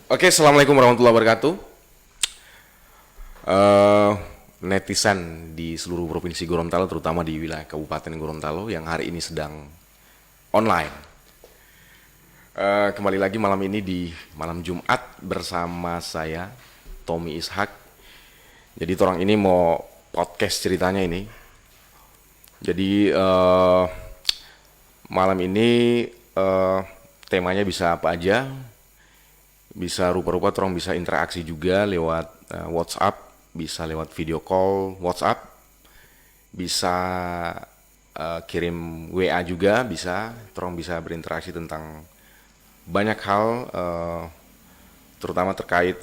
Oke, assalamualaikum warahmatullahi wabarakatuh. Eh, Netizen di seluruh provinsi Gorontalo, terutama di wilayah Kabupaten Gorontalo yang hari ini sedang online. Kembali lagi malam ini di malam Jumat bersama saya, Tommy Ishak. Jadi orang ini mau podcast ceritanya ini. Jadi malam ini temanya bisa apa aja, bisa rupa-rupa orang bisa interaksi juga lewat WhatsApp, bisa lewat video call WhatsApp, bisa kirim WA juga, bisa orang bisa berinteraksi tentang banyak hal, terutama terkait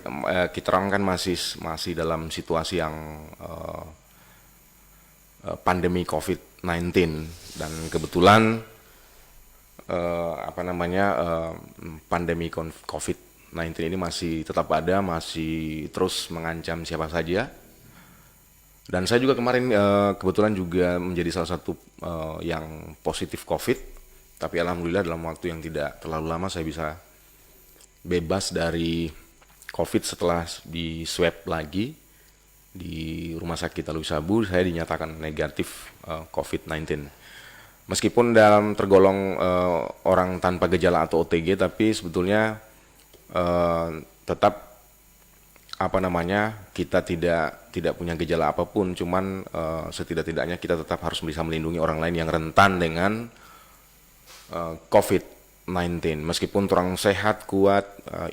kita orang kan masih dalam situasi yang pandemi COVID-19, dan kebetulan pandemi COVID-19 ini masih tetap ada, masih terus mengancam siapa saja. Dan saya juga kemarin kebetulan juga menjadi salah satu yang positif COVID, tapi alhamdulillah dalam waktu yang tidak terlalu lama saya bisa bebas dari COVID setelah di swab lagi di Rumah Sakit Alwi Sabu. Saya dinyatakan negatif COVID-19. Meskipun dalam tergolong orang tanpa gejala atau OTG, tapi sebetulnya tetap kita tidak punya gejala apapun, cuman setidak-tidaknya kita tetap harus bisa melindungi orang lain yang rentan dengan COVID-19. Meskipun orang sehat, kuat,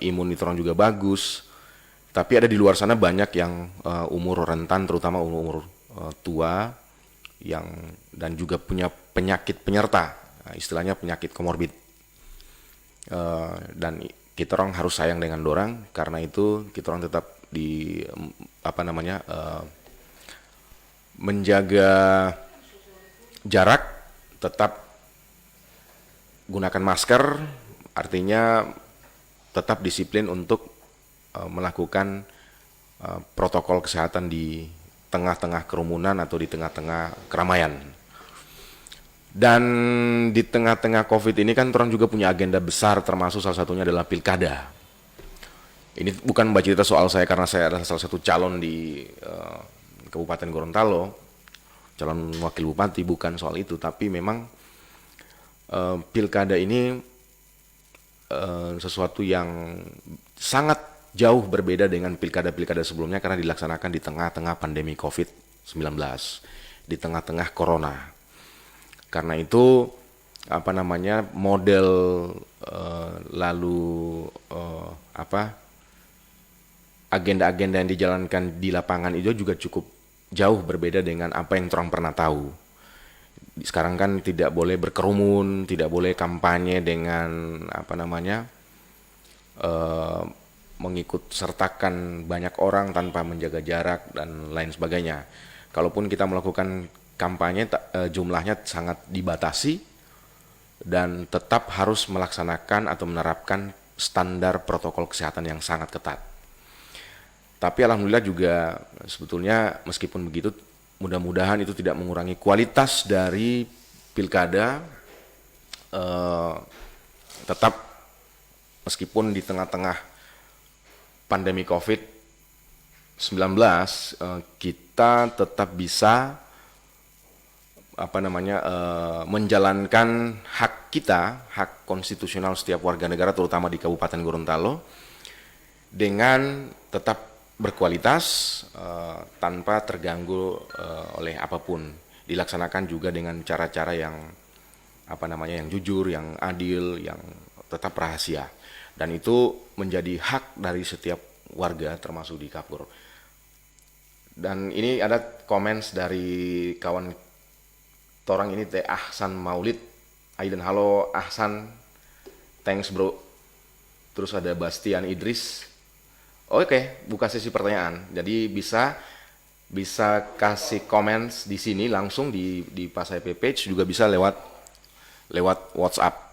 imun orang juga bagus, tapi ada di luar sana banyak yang umur rentan, terutama umur tua, yang dan juga punya penyakit penyerta, istilahnya penyakit komorbid. Dan kita orang harus sayang dengan dorang, karena itu kita orang tetap menjaga jarak, tetap gunakan masker, artinya tetap disiplin untuk melakukan protokol kesehatan di tengah-tengah kerumunan atau di tengah-tengah keramaian. Dan di tengah-tengah COVID ini kan orang juga punya agenda besar, termasuk salah satunya adalah pilkada. Ini bukan membaca cerita soal saya, karena saya adalah salah satu calon di Kabupaten Gorontalo, calon wakil bupati, bukan soal itu. Tapi memang pilkada ini sesuatu yang sangat jauh berbeda dengan pilkada-pilkada sebelumnya, karena dilaksanakan di tengah-tengah pandemi COVID-19, di tengah-tengah corona. Karena itu model agenda-agenda yang dijalankan di lapangan itu juga cukup jauh berbeda dengan apa yang orang pernah tahu. Sekarang kan tidak boleh berkerumun, tidak boleh kampanye dengan mengikut sertakan banyak orang tanpa menjaga jarak dan lain sebagainya. Kalaupun kita melakukan kampanye, jumlahnya sangat dibatasi dan tetap harus melaksanakan atau menerapkan standar protokol kesehatan yang sangat ketat. Tapi alhamdulillah juga sebetulnya meskipun begitu, mudah-mudahan itu tidak mengurangi kualitas dari pilkada. Tetap meskipun di tengah-tengah pandemi COVID-19, kita tetap bisa menjalankan hak kita, hak konstitusional setiap warga negara, terutama di Kabupaten Gorontalo, dengan tetap berkualitas tanpa terganggu oleh apapun. Dilaksanakan juga dengan cara-cara yang yang jujur, yang adil, yang tetap rahasia. Dan itu menjadi hak dari setiap warga, termasuk di Kapur. Dan ini ada komen dari kawan torang ini, Teh Ahsan Maulid. Aiden, halo Ahsan, thanks bro. Terus ada Bastian Idris. Oke, buka sesi pertanyaan. Jadi bisa kasih komen di sini langsung di Pasai page, juga bisa lewat WhatsApp.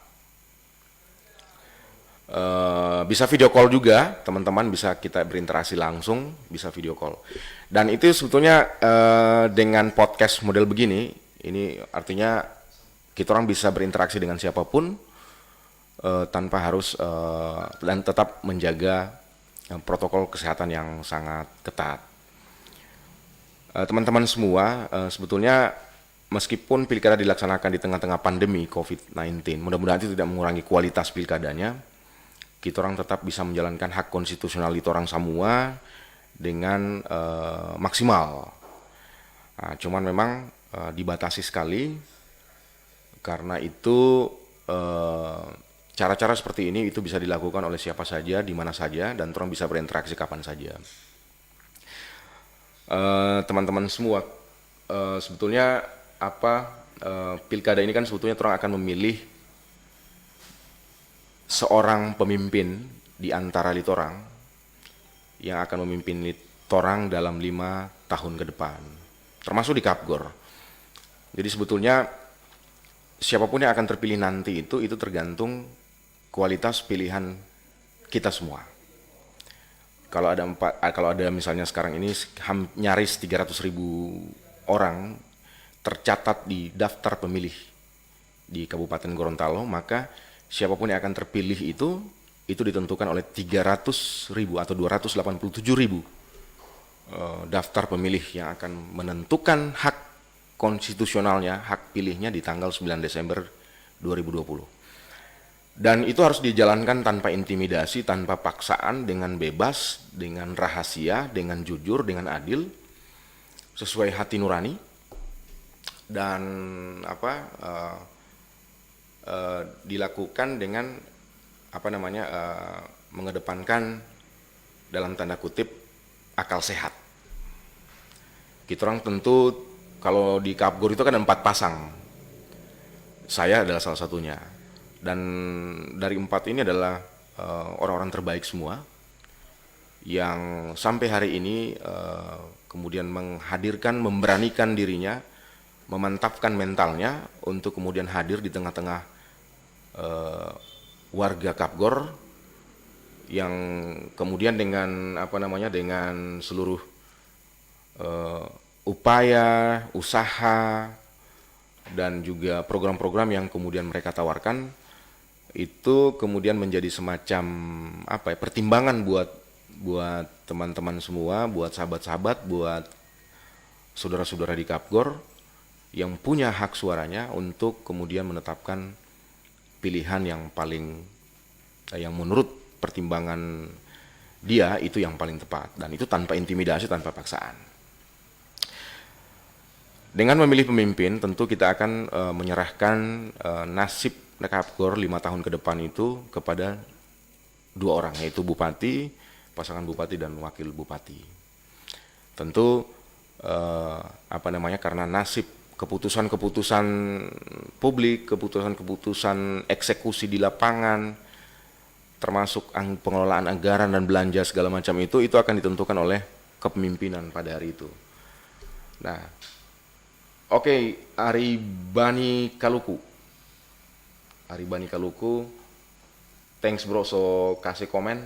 Bisa video call juga, teman-teman bisa kita berinteraksi langsung, bisa video call. Dan itu sebetulnya dengan podcast model begini, ini artinya kita orang bisa berinteraksi dengan siapapun tanpa harus dan tetap menjaga protokol kesehatan yang sangat ketat. Teman-teman semua, sebetulnya meskipun pilkada dilaksanakan di tengah-tengah pandemi COVID-19, mudah-mudahan itu tidak mengurangi kualitas pilkadanya. Kita orang tetap bisa menjalankan hak konstitusional kita orang semua dengan maksimal. Nah, cuman memang dibatasi sekali, karena itu cara-cara seperti ini itu bisa dilakukan oleh siapa saja, di mana saja, dan orang bisa berinteraksi kapan saja. Teman-teman semua, sebetulnya pilkada ini kan sebetulnya orang akan memilih seorang pemimpin di antara litorang yang akan memimpin litorang dalam 5 tahun ke depan, termasuk di Kapgor. Jadi sebetulnya siapapun yang akan terpilih nanti itu tergantung kualitas pilihan kita semua. Kalau ada misalnya sekarang ini nyaris 300.000 orang tercatat di daftar pemilih di Kabupaten Gorontalo, maka siapapun yang akan terpilih itu ditentukan oleh 300.000 atau 287.000 daftar pemilih yang akan menentukan hak konstitusionalnya, hak pilihnya di tanggal 9 Desember 2020. Dan itu harus dijalankan tanpa intimidasi, tanpa paksaan, dengan bebas, dengan rahasia, dengan jujur, dengan adil, sesuai hati nurani, dan dilakukan dengan mengedepankan dalam tanda kutip akal sehat. Kita orang tentu kalau di Kapgor itu kan ada 4 pasang, saya adalah salah satunya. Dan dari 4 ini adalah orang-orang terbaik semua yang sampai hari ini kemudian memberanikan dirinya, memantapkan mentalnya untuk kemudian hadir di tengah-tengah warga Kapgor yang kemudian dengan dengan seluruh upaya, usaha, dan juga program-program yang kemudian mereka tawarkan, itu kemudian menjadi semacam pertimbangan buat teman-teman semua, buat sahabat-sahabat, buat saudara-saudara di Kapgor yang punya hak suaranya untuk kemudian menetapkan pilihan yang menurut pertimbangan dia itu yang paling tepat, dan itu tanpa intimidasi, tanpa paksaan. Dengan memilih pemimpin, tentu kita akan menyerahkan nasib Kapgor 5 tahun ke depan itu kepada 2 orang, yaitu bupati, pasangan bupati dan wakil bupati. Tentu karena nasib keputusan-keputusan publik, keputusan-keputusan eksekusi di lapangan, termasuk pengelolaan anggaran dan belanja segala macam itu akan ditentukan oleh kepemimpinan pada hari itu. Nah, Aribani Kaluku, thanks bro, so kasih komen.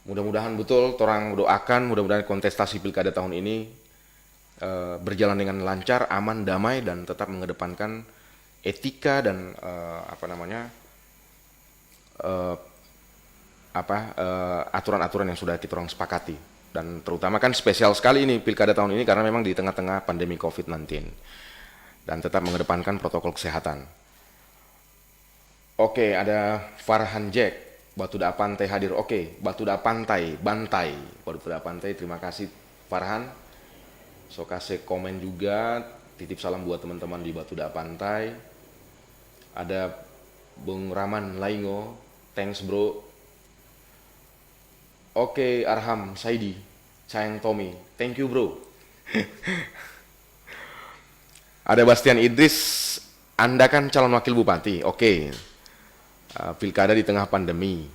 Mudah-mudahan betul, orang doakan, mudah-mudahan kontestasi pilkada tahun ini berjalan dengan lancar, aman, damai, dan tetap mengedepankan etika dan aturan-aturan yang sudah kita orang sepakati. Dan terutama kan spesial sekali ini pilkada tahun ini karena memang di tengah-tengah pandemi COVID-19, dan tetap mengedepankan protokol kesehatan. Ada Farhan Jack, Batuda Pantai hadir. Batuda Pantai, Batuda Pantai, terima kasih Farhan. So kasih komen juga, titip salam buat teman-teman di Batuda Pantai. Ada Bung Raman Laingo, thanks bro. Arham Saidi, sayang Tommy, thank you bro. Ada Bastian Idris, Anda kan calon wakil bupati, pilkada di tengah pandemi,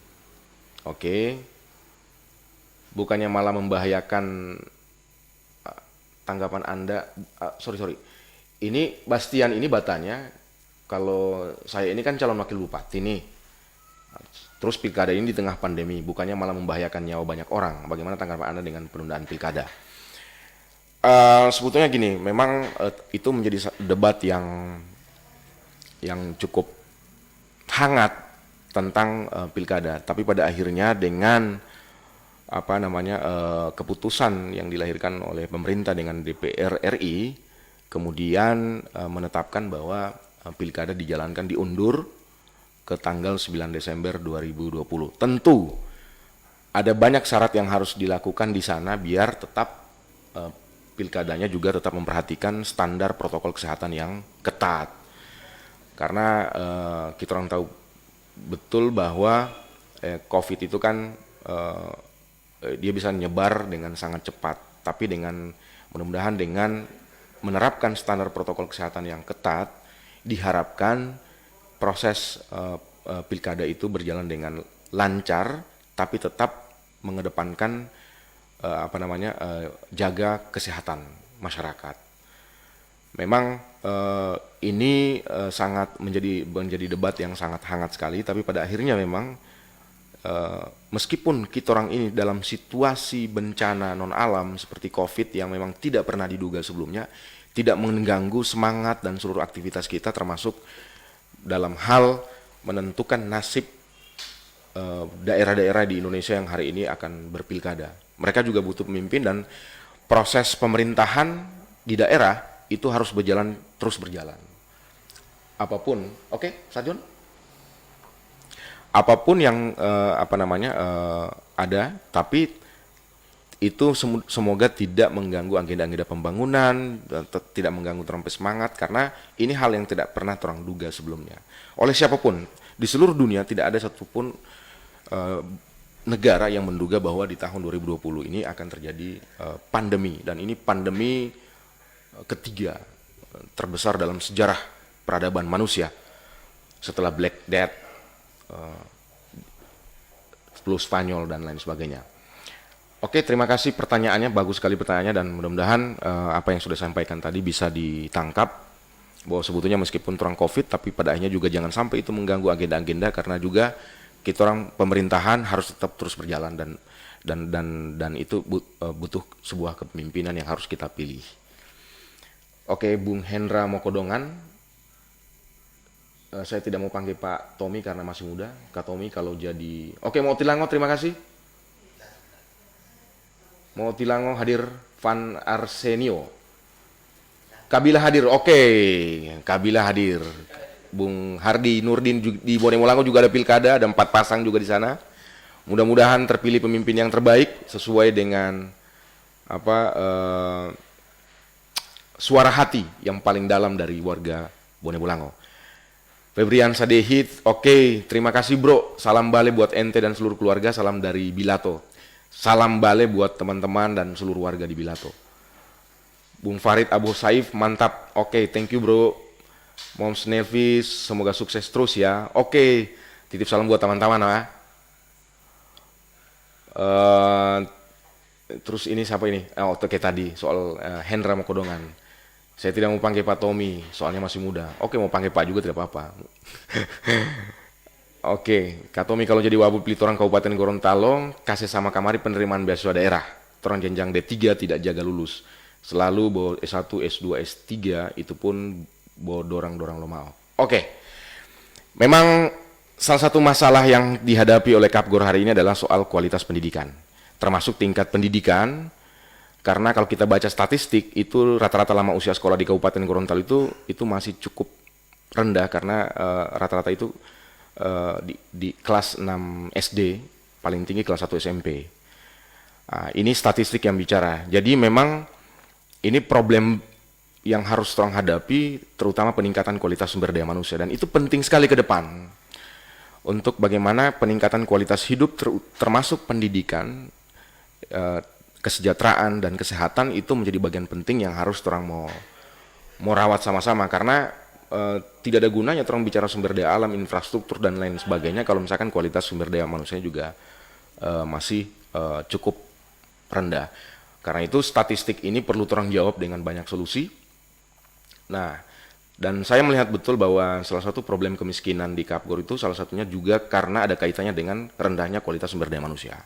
bukannya malah membahayakan tanggapan Anda, sorry, ini Bastian ini batanya, kalau saya ini kan calon wakil bupati nih, terus pilkada ini di tengah pandemi, bukannya malah membahayakan nyawa banyak orang. Bagaimana tanggapan Anda dengan penundaan pilkada? Sebetulnya gini, memang itu menjadi debat yang cukup hangat tentang pilkada. Tapi pada akhirnya dengan keputusan yang dilahirkan oleh pemerintah dengan DPR RI, kemudian menetapkan bahwa pilkada dijalankan diundur ke tanggal 9 Desember 2020. Tentu ada banyak syarat yang harus dilakukan di sana biar tetap pilkadanya juga tetap memperhatikan standar protokol kesehatan yang ketat. Karena kita orang tahu betul bahwa COVID itu kan dia bisa menyebar dengan sangat cepat, tapi mudah-mudahan dengan menerapkan standar protokol kesehatan yang ketat, diharapkan proses pilkada itu berjalan dengan lancar, tapi tetap mengedepankan jaga kesehatan masyarakat. Memang ini sangat menjadi debat yang sangat hangat sekali, tapi pada akhirnya memang meskipun kita orang ini dalam situasi bencana non alam seperti COVID yang memang tidak pernah diduga sebelumnya, tidak mengganggu semangat dan seluruh aktivitas kita, termasuk dalam hal menentukan nasib daerah-daerah di Indonesia yang hari ini akan berpilkada. Mereka juga butuh pemimpin, dan proses pemerintahan di daerah itu harus terus berjalan. Apapun, oke, Sajon? Apapun yang ada, tapi itu semoga tidak mengganggu agenda-agenda pembangunan, tidak mengganggu terlampau semangat, karena ini hal yang tidak pernah terang duga sebelumnya. Oleh siapapun, di seluruh dunia tidak ada satupun negara yang menduga bahwa di tahun 2020 ini akan terjadi pandemi, dan ini pandemi ketiga terbesar dalam sejarah peradaban manusia setelah Black Death, flu Spanyol, dan lain sebagainya. Oke, terima kasih pertanyaannya, bagus sekali pertanyaannya, dan mudah-mudahan apa yang sudah saya sampaikan tadi bisa ditangkap, bahwa sebetulnya meskipun terang COVID, tapi pada akhirnya juga jangan sampai itu mengganggu agenda-agenda, karena juga kita orang pemerintahan harus tetap terus berjalan, dan itu butuh sebuah kepemimpinan yang harus kita pilih. Oke, Bung Hendra Mokodongan. Saya tidak mau panggil Pak Tommy karena masih muda. Kak Tommy kalau jadi... Oke, mau Tilango, terima kasih. Mau Tilango hadir, Van Arsenio. Kabila hadir, oke. Kabila hadir. Bung Hardi Nurdin di Bonemolango juga ada pilkada, ada 4 pasang juga di sana. Mudah-mudahan terpilih pemimpin yang terbaik sesuai dengan suara hati yang paling dalam dari warga Bonemolango. Febrian Sadehit, oke, terima kasih bro. Salam bale buat ente dan seluruh keluarga, salam dari Bilato. Salam bale buat teman-teman dan seluruh warga di Bilato. Bung Farid Abu Saif, mantap. Oke, thank you bro. Moms Nevis, semoga sukses terus ya. Oke, titip salam buat teman-teman ya. Terus ini siapa ini? Oke, tadi soal Hendra Mokodongan. Saya tidak mau panggil Pak Tommy, soalnya masih muda. Oke, mau panggil Pak juga tidak apa-apa. Oke, Kak Tommy kalau jadi Wabub Litoran Kabupaten Gorontalo, kasih sama kamari penerimaan beasiswa daerah. Torang jenjang D3 tidak jaga lulus. Selalu bawa S1, S2, S3, itu pun bawa dorang-dorang lo mau. Oke, memang salah satu masalah yang dihadapi oleh Kapgor hari ini adalah soal kualitas pendidikan. Termasuk tingkat pendidikan. Karena kalau kita baca statistik, itu rata-rata lama usia sekolah di Kabupaten Gorontalo itu masih cukup rendah, karena rata-rata itu di kelas 6 SD, paling tinggi kelas 1 SMP. Ini statistik yang bicara. Jadi memang ini problem yang harus terang hadapi, terutama peningkatan kualitas sumber daya manusia, dan itu penting sekali ke depan untuk bagaimana peningkatan kualitas hidup termasuk pendidikan, kesejahteraan dan kesehatan itu menjadi bagian penting yang harus orang mau rawat sama-sama, karena tidak ada gunanya orang bicara sumber daya alam, infrastruktur dan lain sebagainya kalau misalkan kualitas sumber daya manusia juga masih cukup rendah. Karena itu statistik ini perlu orang jawab dengan banyak solusi. Nah, dan saya melihat betul bahwa salah satu problem kemiskinan di Kapgor itu salah satunya juga karena ada kaitannya dengan rendahnya kualitas sumber daya manusia.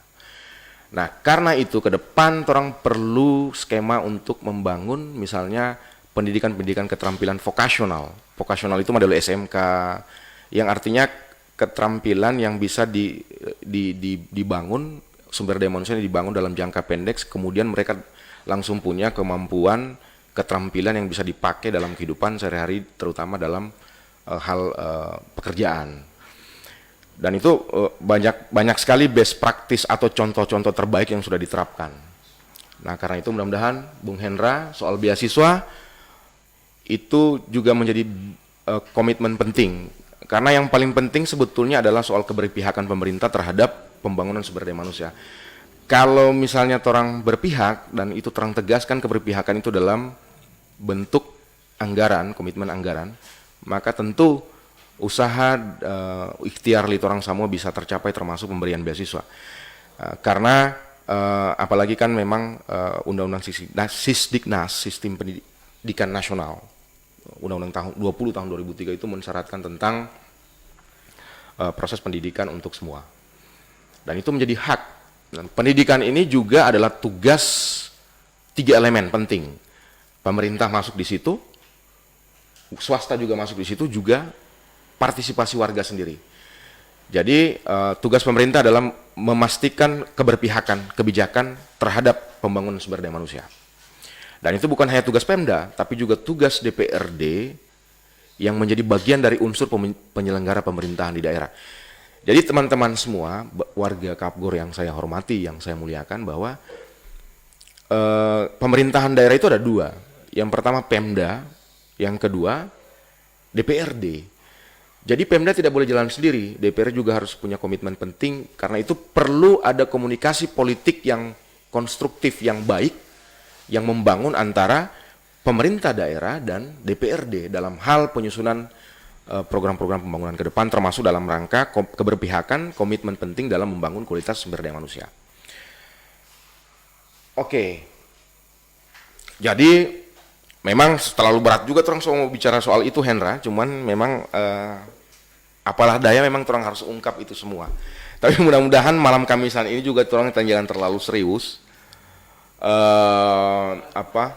Nah, karena itu ke depan orang perlu skema untuk membangun misalnya pendidikan-pendidikan keterampilan vokasional. Vokasional itu model SMK, yang artinya keterampilan yang bisa dibangun sumber daya manusia yang dibangun dalam jangka pendek, kemudian mereka langsung punya kemampuan, keterampilan yang bisa dipakai dalam kehidupan sehari-hari, terutama dalam hal pekerjaan. Dan itu banyak sekali best practice atau contoh-contoh terbaik yang sudah diterapkan. Nah, karena itu mudah-mudahan Bung Hendra soal beasiswa itu juga menjadi komitmen penting. Karena yang paling penting sebetulnya adalah soal keberpihakan pemerintah terhadap pembangunan sumber daya manusia. Kalau misalnya orang berpihak dan itu terang tegaskan keberpihakan itu dalam bentuk anggaran, komitmen anggaran, maka tentu usaha ikhtiar orang semua bisa tercapai termasuk pemberian beasiswa. Karena apalagi kan memang Undang-Undang Sisdiknas, Sistem Pendidikan Nasional, Undang-Undang 20 tahun 2003 itu mensyaratkan tentang proses pendidikan untuk semua. Dan itu menjadi hak. Dan pendidikan ini juga adalah tugas 3 elemen penting. Pemerintah masuk di situ, swasta juga masuk di situ, juga partisipasi warga sendiri. Jadi tugas pemerintah adalah memastikan keberpihakan, kebijakan terhadap pembangunan sumber daya manusia. Dan itu bukan hanya tugas Pemda, tapi juga tugas DPRD yang menjadi bagian dari unsur penyelenggara pemerintahan di daerah. Jadi teman-teman semua, warga Kapgor yang saya hormati, yang saya muliakan, bahwa pemerintahan daerah itu ada 2. Yang pertama Pemda, yang kedua DPRD. Jadi Pemda tidak boleh jalan sendiri, DPR juga harus punya komitmen penting, karena itu perlu ada komunikasi politik yang konstruktif, yang baik, yang membangun antara pemerintah daerah dan DPRD dalam hal penyusunan program-program pembangunan ke depan, termasuk dalam rangka keberpihakan, komitmen penting dalam membangun kualitas sumber daya manusia. Oke, jadi memang terlalu berat juga orang mau bicara soal itu, Hendra, cuman memang apalah daya memang orang harus ungkap itu semua. Tapi mudah-mudahan malam Kamisan ini juga orang jangan terlalu serius. Kenapa?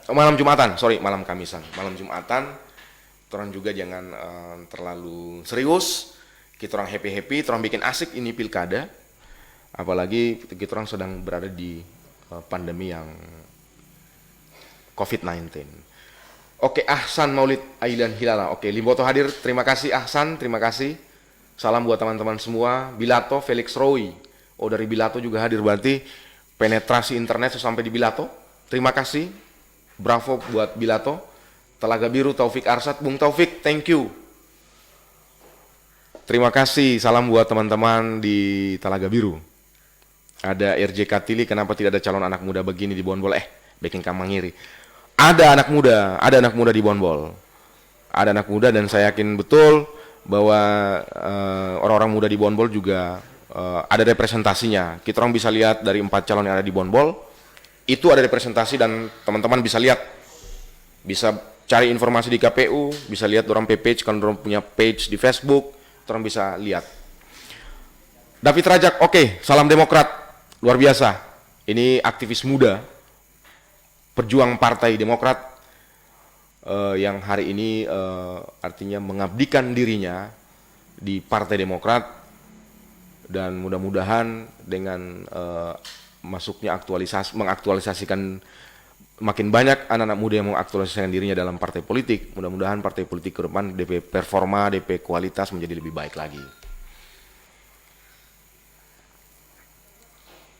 Malam Jumatan, malam Kamisan, malam Jumatan, orang juga jangan terlalu serius, kita orang happy, orang bikin asik ini pilkada, apalagi kita orang sedang berada di pandemi yang COVID-19. Oke, Ahsan Maulid Ailan Hilala, oke, Limboto hadir, terima kasih Ahsan, terima kasih, salam buat teman-teman semua. Bilato, Felix Roy, dari Bilato juga hadir, berarti penetrasi internet sampai di Bilato. Terima kasih, bravo buat Bilato. Telaga Biru, Taufik Arsad, Bung Taufik, thank you. Terima kasih, salam buat teman-teman di Telaga Biru. Ada RJ Katili, kenapa tidak ada calon anak muda begini di Bonbol? Baking Kamangiri. Ada anak muda di Bonbol. Ada anak muda, dan saya yakin betul bahwa orang-orang muda di Bonbol juga ada representasinya. Kita orang bisa lihat dari 4 calon yang ada di Bonbol, itu ada representasi, dan teman-teman bisa lihat, bisa cari informasi di KPU, bisa lihat orang page, kalau orang punya page di Facebook, orang bisa lihat. David Rajak, oke, salam Demokrat, luar biasa. Ini aktivis muda, perjuang Partai Demokrat yang hari ini artinya mengabdikan dirinya di Partai Demokrat. Dan mudah-mudahan dengan masuknya mengaktualisasikan, makin banyak anak-anak muda yang mengaktualisasikan dirinya dalam partai politik, mudah-mudahan partai politik ke depan DP performa, DP kualitas menjadi lebih baik lagi.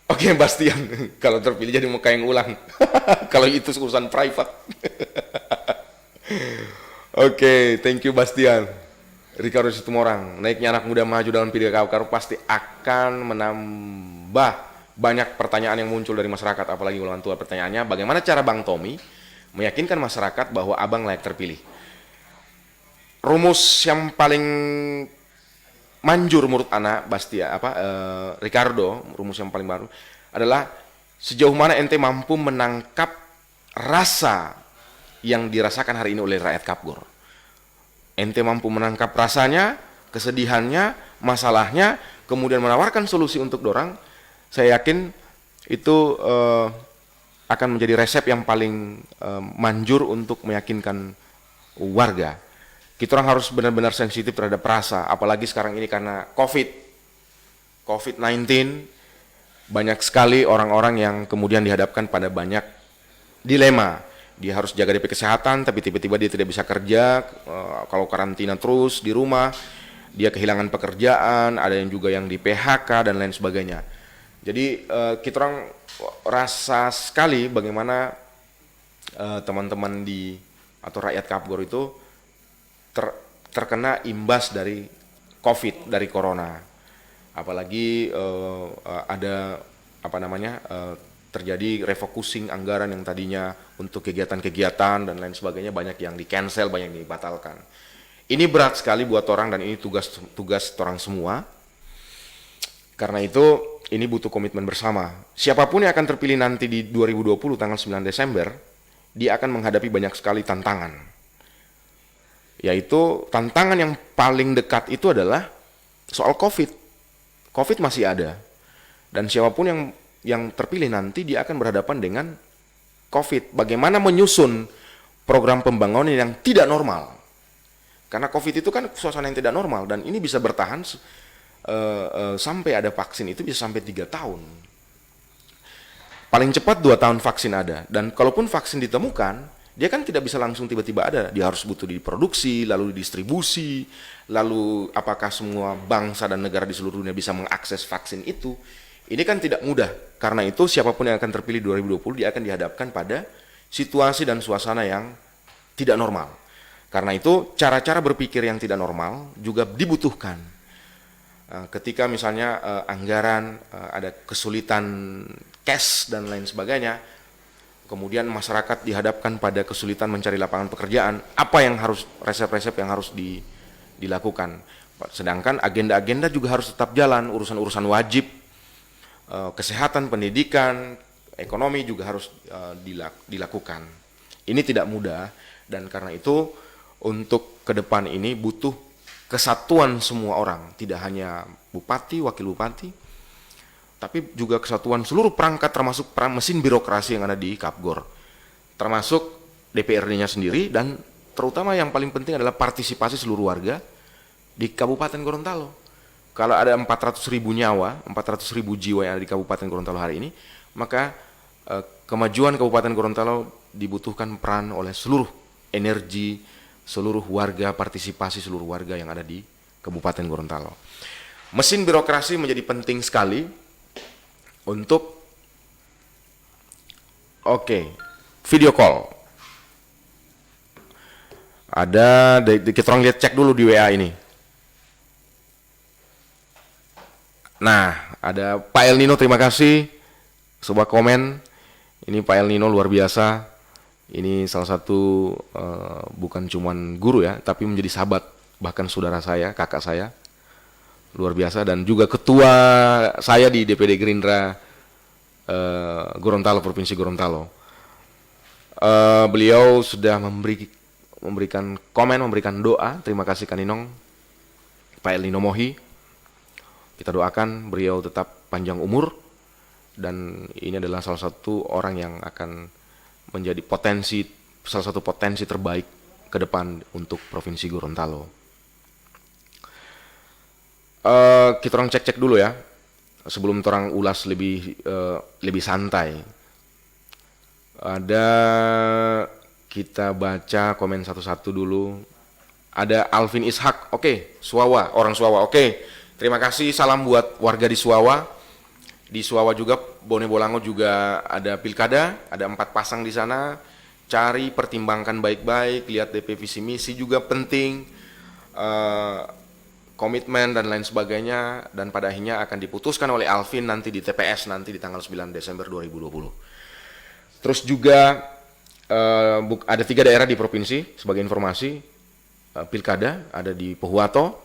Oke, Bastian, kalau terpilih jadi muka yang ulang. Kalau itu urusan private. Oke, thank you Bastian. Ricardo Situmorang, naiknya anak muda maju dalam pilkada pasti akan menambah banyak pertanyaan yang muncul dari masyarakat, apalagi orang tua. Pertanyaannya, bagaimana cara Bang Tommy meyakinkan masyarakat bahwa Abang layak terpilih? Rumus yang paling manjur menurut anak Ricardo, rumus yang paling baru adalah sejauh mana ente mampu menangkap rasa yang dirasakan hari ini oleh rakyat Kapgor. Ente mampu menangkap rasanya, kesedihannya, masalahnya, kemudian menawarkan solusi untuk dorang. Saya yakin itu akan menjadi resep yang paling manjur untuk meyakinkan warga. Kita orang harus benar-benar sensitif terhadap rasa, apalagi sekarang ini karena COVID. COVID-19, banyak sekali orang-orang yang kemudian dihadapkan pada banyak dilema. Dia harus jaga DP kesehatan, tapi tiba-tiba dia tidak bisa kerja, kalau karantina terus di rumah, dia kehilangan pekerjaan, ada yang juga yang di PHK dan lain sebagainya. Jadi kita orang rasa sekali bagaimana teman-teman atau rakyat Kapgor itu terkena imbas dari COVID, dari Corona. Apalagi ada terjadi refocusing anggaran yang tadinya untuk kegiatan-kegiatan dan lain sebagainya, banyak yang di-cancel, banyak yang dibatalkan. Ini berat sekali buat orang dan ini tugas orang semua. Karena itu ini butuh komitmen bersama. Siapapun yang akan terpilih nanti di 2020 tanggal 9 Desember, dia akan menghadapi banyak sekali tantangan. Yaitu tantangan yang paling dekat itu adalah soal COVID. COVID masih ada. Dan siapapun yang terpilih nanti dia akan berhadapan dengan COVID. Bagaimana menyusun program pembangunan yang tidak normal. Karena COVID itu kan suasana yang tidak normal dan ini bisa bertahan sampai ada vaksin itu bisa sampai 3 tahun. Paling cepat 2 tahun vaksin ada. Dan kalaupun vaksin ditemukan, dia kan tidak bisa langsung tiba-tiba ada. Dia harus butuh diproduksi, lalu didistribusi, lalu apakah semua bangsa dan negara di seluruh dunia bisa mengakses vaksin itu. Ini kan tidak mudah. Karena itu siapapun yang akan terpilih 2020 dia akan dihadapkan pada situasi dan suasana yang tidak normal. Karena itu cara-cara berpikir yang tidak normal juga dibutuhkan. Ketika misalnya anggaran, ada kesulitan cash dan lain sebagainya, kemudian masyarakat dihadapkan pada kesulitan mencari lapangan pekerjaan, apa yang harus, resep-resep yang harus dilakukan. Sedangkan agenda-agenda juga harus tetap jalan, urusan-urusan wajib, kesehatan, pendidikan, ekonomi juga harus dilakukan. Ini tidak mudah dan karena itu untuk ke depan ini butuh kesatuan semua orang, tidak hanya bupati, wakil bupati, tapi juga kesatuan seluruh perangkat termasuk mesin birokrasi yang ada di Kapgor, termasuk DPRD-nya sendiri dan terutama yang paling penting adalah partisipasi seluruh warga di Kabupaten Gorontalo. Kalau ada 400.000 nyawa, 400.000 jiwa yang ada di Kabupaten Gorontalo hari ini, maka kemajuan Kabupaten Gorontalo dibutuhkan peran oleh seluruh energi, seluruh warga, partisipasi seluruh warga yang ada di Kabupaten Gorontalo. Mesin birokrasi menjadi penting sekali untuk video call. Ada, kita orang lihat cek dulu di WA ini. Nah, ada Pak El Nino, terima kasih. Sebuah komen, ini Pak El Nino luar biasa. Ini salah satu bukan cuman guru ya, tapi menjadi sahabat, bahkan saudara saya, kakak saya. Luar biasa dan juga ketua saya di DPD Gerindra Gorontalo, Provinsi Gorontalo. Beliau sudah memberikan komen, memberikan doa. Terima kasih Kak Ninong, Pak El Nino Mohi. Kita doakan beliau tetap panjang umur dan ini adalah salah satu orang yang akan menjadi salah satu potensi terbaik ke depan untuk Provinsi Gorontalo. Kita orang cek-cek dulu ya sebelum orang ulas lebih santai. Kita baca komen satu-satu dulu. Ada Alvin Ishak, Suwawa, orang Suwawa, terima kasih, salam buat warga di Suwawa. Di Suwawa juga, Bone Bolango juga ada pilkada, ada 4 pasang di sana. Cari, pertimbangkan baik-baik, lihat DP visi misi juga penting, komitmen dan lain sebagainya. Dan pada akhirnya akan diputuskan oleh Alvin nanti di TPS nanti di tanggal 9 Desember 2020. Terus juga ada 3 daerah di provinsi sebagai informasi, pilkada ada di Pohuwato.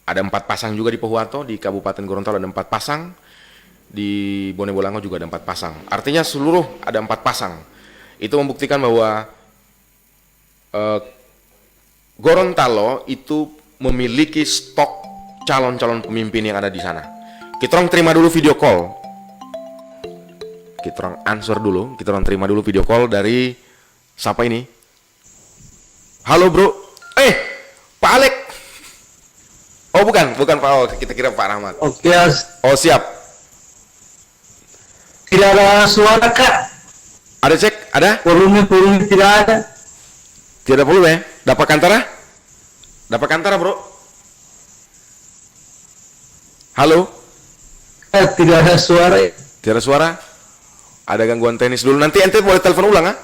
Ada 4 pasang juga di Pohuwato, di Kabupaten Gorontalo ada 4 pasang, di Bone Bolango juga ada 4 pasang. Artinya seluruh ada 4 pasang. Itu membuktikan bahwa Gorontalo itu memiliki stok calon-calon pemimpin yang ada di sana. Kita orang terima dulu video call. Kita orang answer dulu, kita orang terima dulu video call dari siapa ini? Halo bro, Pak Alek. Oh bukan Pak. Oh, kita kira Pak Rahmat. Oke, Oh siap. tidak ada suara Kak. Ada cek? Ada? Volume tidak ada. Tidak perlu ya? Dapat kantara? Dapat kantara bro? Halo? Tidak ada suara. Tidak ada suara? Ada gangguan teknis dulu. Nanti ente boleh telepon ulang ah?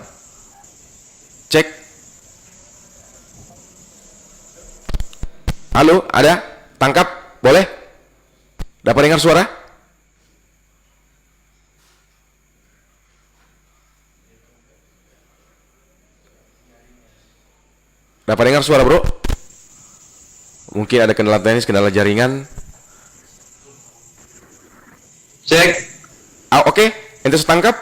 Cek. Halo, ada? Tangkap? Boleh? Dapat dengar suara? Dapat dengar suara bro? Mungkin ada kendala teknis, kendala jaringan. Cek. Oke. Ente sudah tangkap?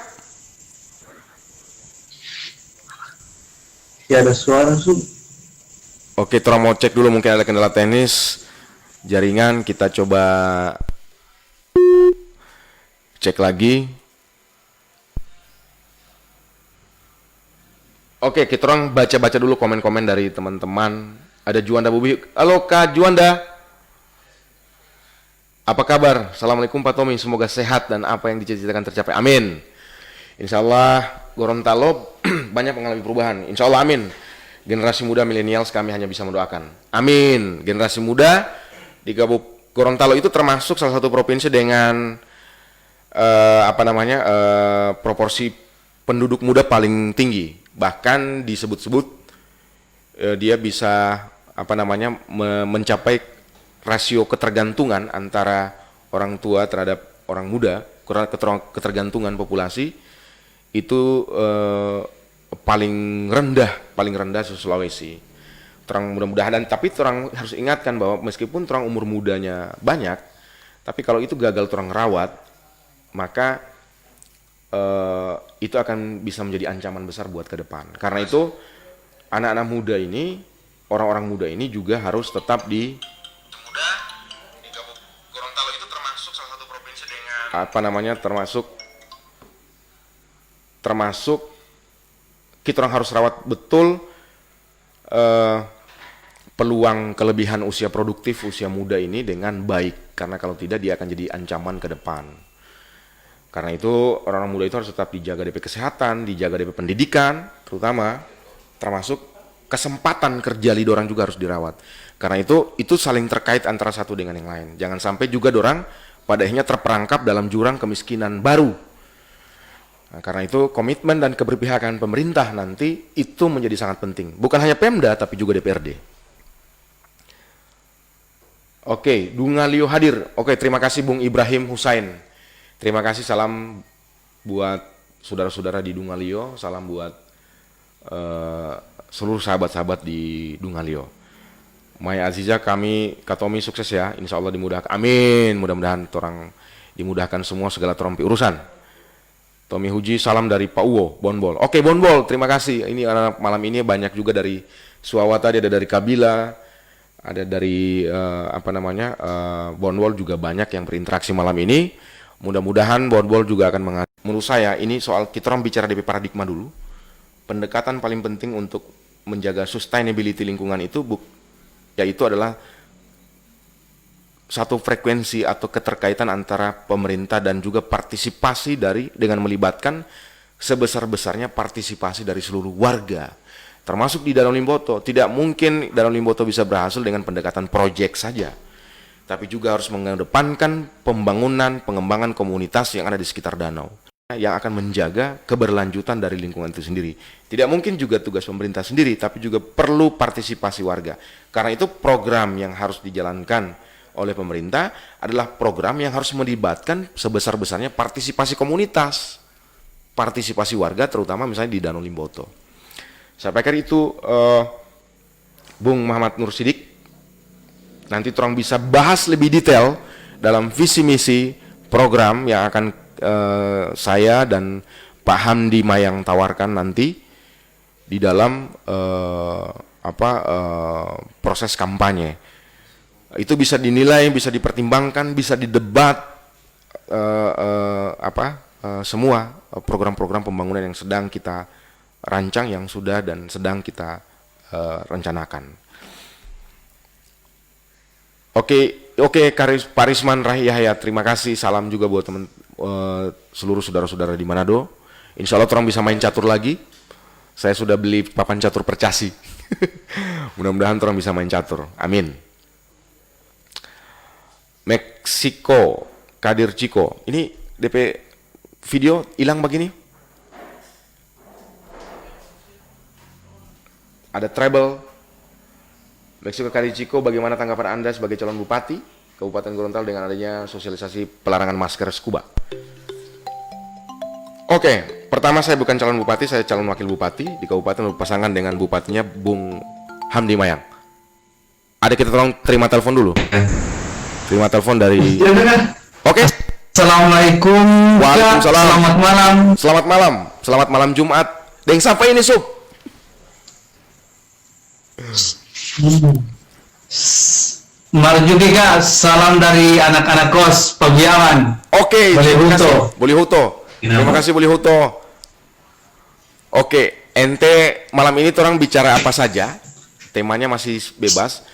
Tidak ada suara Oke, terang mau cek dulu, mungkin ada kendala teknis jaringan. Kita coba cek lagi. Oke, kita orang baca-baca dulu komen-komen dari teman-teman. Ada Juanda Bubi. Halo Kak Juanda. Apa kabar? Assalamualaikum Pak Tommy. Semoga sehat dan apa yang dicita-citakan tercapai. Amin. Insya Allah Gorontalo banyak mengalami perubahan. Insya Allah amin. Generasi muda milenials kami hanya bisa mendoakan. Amin. Generasi muda di Kabupaten Gorontalo itu termasuk salah satu provinsi dengan proporsi penduduk muda paling tinggi. Bahkan disebut-sebut dia bisa mencapai rasio ketergantungan antara orang tua terhadap orang muda, ketergantungan populasi itu paling rendah Sulawesi. Terang mudah-mudahan, tapi terang harus ingatkan bahwa meskipun terang umur mudanya banyak, tapi kalau itu gagal terang rawat, maka itu akan bisa menjadi ancaman besar buat ke depan. Karena itu anak-anak muda ini, orang-orang muda ini juga harus tetap di Gorontalo itu termasuk salah satu provinsi dengan termasuk kita orang harus rawat betul peluang kelebihan usia produktif usia muda ini dengan baik, karena kalau tidak dia akan jadi ancaman ke depan. Karena itu orang-orang muda itu harus tetap dijaga DP kesehatan, dijaga DP pendidikan, termasuk kesempatan kerja lidorang juga harus dirawat. Karena itu saling terkait antara satu dengan yang lain. Jangan sampai juga dorang pada akhirnya terperangkap dalam jurang kemiskinan baru. Nah, karena itu komitmen dan keberpihakan pemerintah nanti itu menjadi sangat penting. Bukan hanya Pemda tapi juga DPRD. Oke, Dungalio hadir. Oke, terima kasih Bung Ibrahim Husain. Terima kasih, salam buat saudara-saudara di Dungalio, salam buat seluruh sahabat-sahabat di Dungalio. Maya Aziza, kami Katomi sukses ya, insya Allah dimudahkan. Amin, mudah-mudahan orang dimudahkan semua segala terompi urusan. Tommy Huji, salam dari Pak Uwo, Bonbol. Oke, Bonbol, terima kasih. Ini malam ini banyak juga dari Suawata, ada dari Kabila, ada dari Bonbol juga banyak yang berinteraksi malam ini. Mudah-mudahan Bonbol juga akan menurut saya ini soal kita orang bicara DP paradigma dulu. Pendekatan paling penting untuk menjaga sustainability lingkungan itu yaitu adalah satu frekuensi atau keterkaitan antara pemerintah dan juga partisipasi dengan melibatkan sebesar-besarnya partisipasi dari seluruh warga, termasuk di Danau Limboto. Tidak mungkin Danau Limboto bisa berhasil dengan pendekatan proyek saja, tapi juga harus mengedepankan pengembangan komunitas yang ada di sekitar danau, yang akan menjaga keberlanjutan dari lingkungan itu sendiri. Tidak mungkin juga tugas pemerintah sendiri, tapi juga perlu partisipasi warga. Karena itu program yang harus dijalankan oleh pemerintah adalah program yang harus melibatkan sebesar-besarnya partisipasi komunitas, partisipasi warga, terutama misalnya di Danau Limboto. Saya pikir itu Bung Muhammad Nur Sidik nanti orang bisa bahas lebih detail dalam visi misi program yang akan saya dan Pak Hamdi Mayang tawarkan nanti di dalam proses kampanye. Itu bisa dinilai, bisa dipertimbangkan, bisa didebat semua program-program pembangunan yang sedang kita rancang, yang sudah dan sedang kita rencanakan. Oke, Pak Risman Yahya, terima kasih. Salam juga buat seluruh saudara-saudara di Manado. Insya Allah orang bisa main catur lagi. Saya sudah beli papan catur percasi. Mudah-mudahan orang bisa main catur. Amin. Meksiko, Kadir Ciko. Ini DP video hilang begini. Ada treble. Meksiko Kadir Ciko, bagaimana tanggapan Anda sebagai calon bupati Kabupaten Gorontalo dengan adanya sosialisasi pelarangan masker scuba? Oke, pertama saya bukan calon bupati, saya calon wakil bupati di kabupaten berpasangan dengan bupatinya Bung Hamdi Mayang. Ada kita tolong terima telepon dulu. Terima telepon dari. Oke. Assalamualaikum. Waalaikumsalam. Selamat malam. Selamat malam. Selamat malam Jumat. Deng sampai ini Sub. Marjuki Kak, salam dari anak-anak kos Pagiaman. Oke, terima kasih. Boleh Huto. Kenapa? Terima kasih Boleh Huto. Oke, ente malam ini orang bicara apa saja? Temanya masih bebas.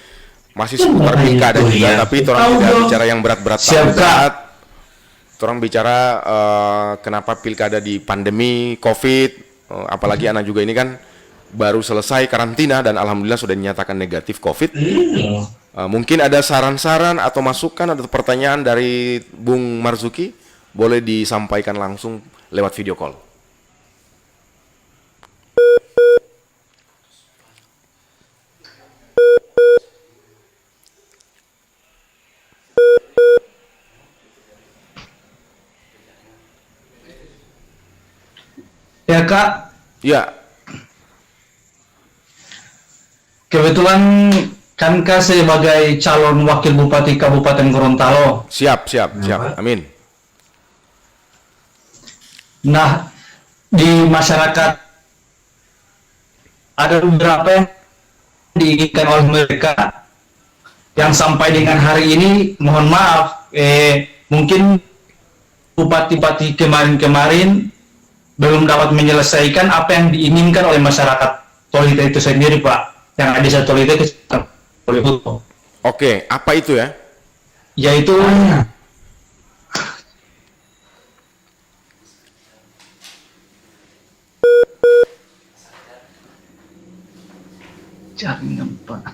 Masih seputar pilkada juga, tapi orang tidak bicara yang berat-berat. Siap. Orang bicara kenapa pilkada di pandemi COVID, apalagi anak juga ini kan baru selesai karantina dan alhamdulillah sudah dinyatakan negatif COVID. Mungkin ada saran-saran atau masukan atau pertanyaan dari Bung Marzuki, boleh disampaikan langsung lewat video call. Ya Kak, Ya, kebetulan kan Kak sebagai calon wakil bupati Kabupaten Gorontalo. siap. Amin. Nah, di masyarakat ada beberapa yang diinginkan oleh mereka yang sampai dengan hari ini, mohon maaf, mungkin bupati-bupati kemarin-kemarin belum dapat menyelesaikan apa yang diinginkan oleh masyarakat Tolita itu sendiri, Pak. Yang ada satu Tolita itu Oke, apa itu ya? yaitu jaringan, Pak.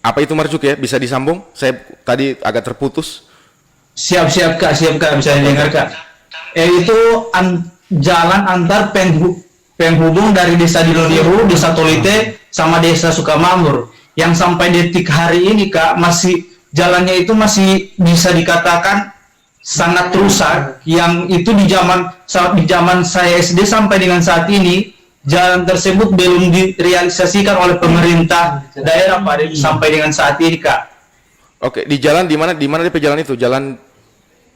Apa itu Marzuki ya? Bisa disambung? Saya tadi agak terputus. Siap Kak, bisa dengar Kak. Itu jalan antar penghubung dari Desa Diloniru, Desa Tolite, sama Desa Sukamambur. Yang sampai detik hari ini Kak, masih jalannya itu masih bisa dikatakan sangat rusak. Yang itu di zaman saya SD sampai dengan saat ini, jalan tersebut belum direalisasikan oleh pemerintah daerah Pak sampai dengan saat ini Kak. Oke, di mana DP jalan itu? Jalan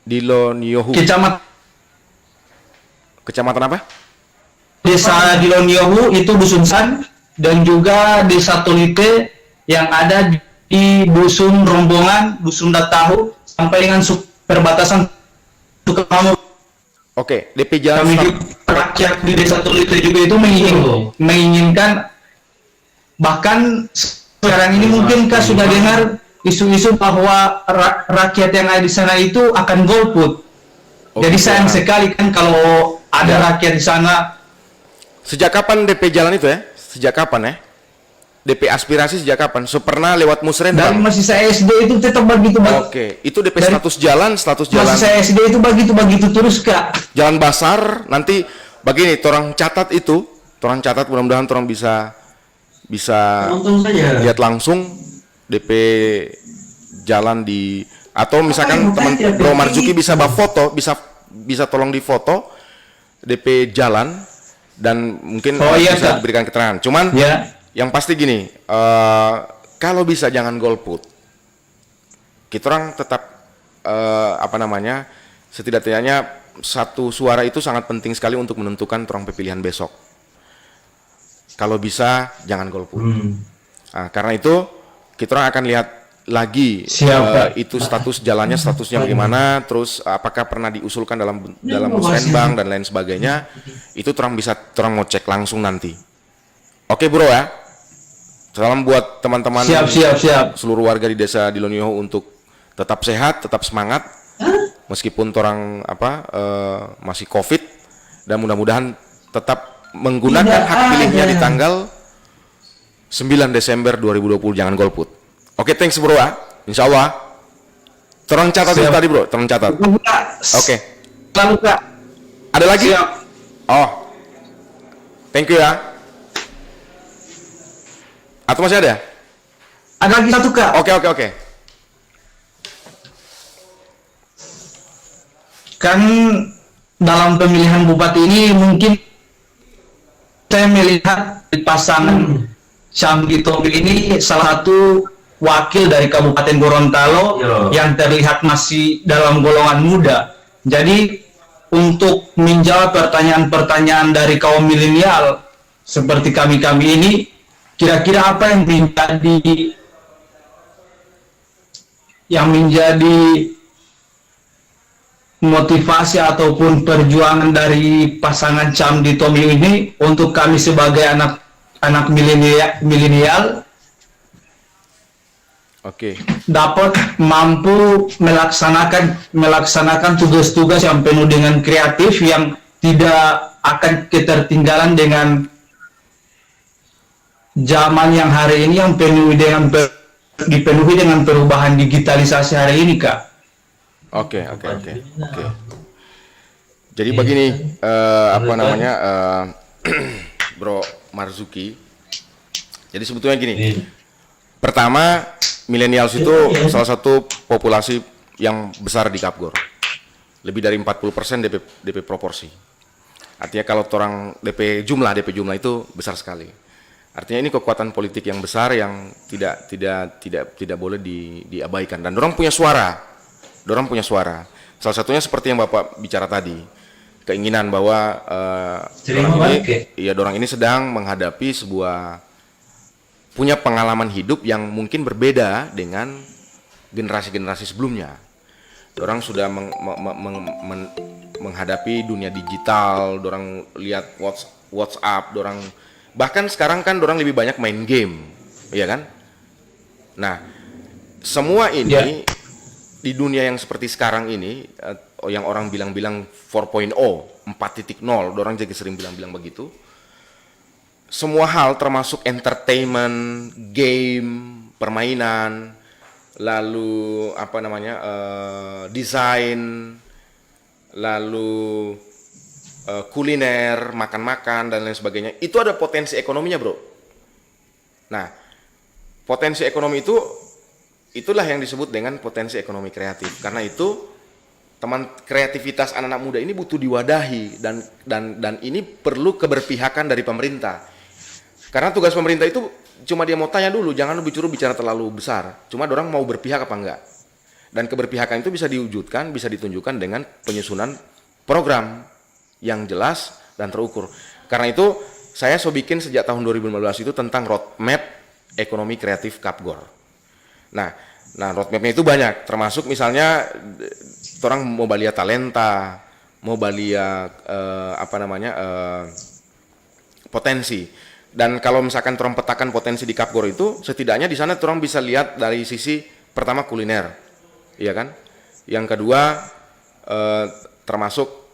Diloniohu. Kecamatan apa? Desa Diloniohu itu Dusun San, dan juga Desa Tolite yang ada di Dusun Rombongan, Dusun Datahu sampai dengan perbatasan Sukamambur. Oke, DP jalan Rakyat di Desa Tolite juga itu menginginkan, bahkan sekarang ini mungkin Kak sudah dengar isu-isu bahwa rakyat yang ada di sana itu akan golput. Jadi sayang sekali kan kalau ada rakyat di sana. Sejak kapan DP jalan itu ya? Sejak kapan ya? DP aspirasi sejak kapan? Pernah lewat Musrembang? Dari masih saya SD itu tetap begitu. Oke, itu DP status jalan. Masih saya SD itu begitu terus Kak. Jalan Basar, nanti begini, orang catat itu, mudah-mudahan orang bisa lihat langsung DP jalan di, atau misalkan teman Bro Marzuki bisa foto, bisa tolong difoto DP jalan dan mungkin bisa diberikan keterangan. Cuman yang pasti gini, kalau bisa jangan golput. Kita orang tetap setidaknya satu suara itu sangat penting sekali untuk menentukan orang pemilihan besok. Kalau bisa jangan golput. Nah, karena itu kita orang akan lihat lagi itu statusnya bagaimana, terus apakah pernah diusulkan dalam musrenbang dan lain sebagainya. Itu orang bisa ngecek langsung nanti. Oke bro ya. Salam buat teman-teman Siap. seluruh warga di Desa Dilonioho untuk tetap sehat, tetap semangat meskipun orang masih Covid, dan mudah-mudahan tetap menggunakan hak pilihnya di tanggal 9 Desember 2020, jangan golput. Oke, thanks bro. Insya Allah. Terang catat itu tadi bro, terang catat. Oke. Selalu Kak. Ada lagi? Siap. Oh, thank you ya. Atau masih ada? Ada lagi satu Kak. Oke. Kan dalam pemilihan bupati ini mungkin saya melihat di pasangan Syamdi Tommy ini salah satu wakil dari Kabupaten Gorontalo yang terlihat masih dalam golongan muda. Jadi untuk menjawab pertanyaan-pertanyaan dari kaum milenial seperti kami-kami ini, kira-kira apa yang menjadi motivasi ataupun perjuangan dari pasangan Syamdi Tommy ini untuk kami sebagai anak milenial dapat mampu melaksanakan tugas-tugas yang penuh dengan kreatif, yang tidak akan ketertinggalan dengan zaman yang hari ini yang dipenuhi dengan perubahan digitalisasi hari ini Kak. Oke. Jadi begini, Bro Marzuki. Jadi sebetulnya gini. Pertama, millennials itu salah satu populasi yang besar di Kapgor. Lebih dari 40% DP proporsi. Artinya kalau orang DP jumlah itu besar sekali. Artinya ini kekuatan politik yang besar yang tidak boleh diabaikan, dan dorang punya suara. Salah satunya seperti yang Bapak bicara tadi, keinginan bahwa dorang ini sedang menghadapi punya pengalaman hidup yang mungkin berbeda dengan generasi-generasi sebelumnya. Dorang sudah menghadapi dunia digital, dorang lihat WhatsApp, dorang bahkan sekarang kan dorang lebih banyak main game, iya kan? Nah, semua ini di dunia yang seperti sekarang ini, yang orang bilang 4.0, 4.0, dorang juga sering bilang begitu. Semua hal termasuk entertainment, game, permainan, lalu desain, lalu kuliner, makan-makan dan lain sebagainya. Itu ada potensi ekonominya, bro. Nah, potensi ekonomi itulah yang disebut dengan potensi ekonomi kreatif. Karena itu kreativitas anak-anak muda ini butuh diwadahi, dan ini perlu keberpihakan dari pemerintah. Karena tugas pemerintah itu cuma dia mau tanya dulu, jangan bicara terlalu besar. Cuma orang mau berpihak apa enggak. Dan keberpihakan itu bisa diwujudkan, bisa ditunjukkan dengan penyusunan program yang jelas dan terukur. Karena itu saya bikin sejak tahun 2015 itu tentang roadmap ekonomi kreatif Kapgor. Nah roadmapnya itu banyak, termasuk misalnya orang mau balia talenta, mau balia potensi. Dan kalau misalkan orang petakan potensi di Kapgor itu, setidaknya di sana orang bisa lihat dari sisi pertama kuliner, iya kan? Yang kedua termasuk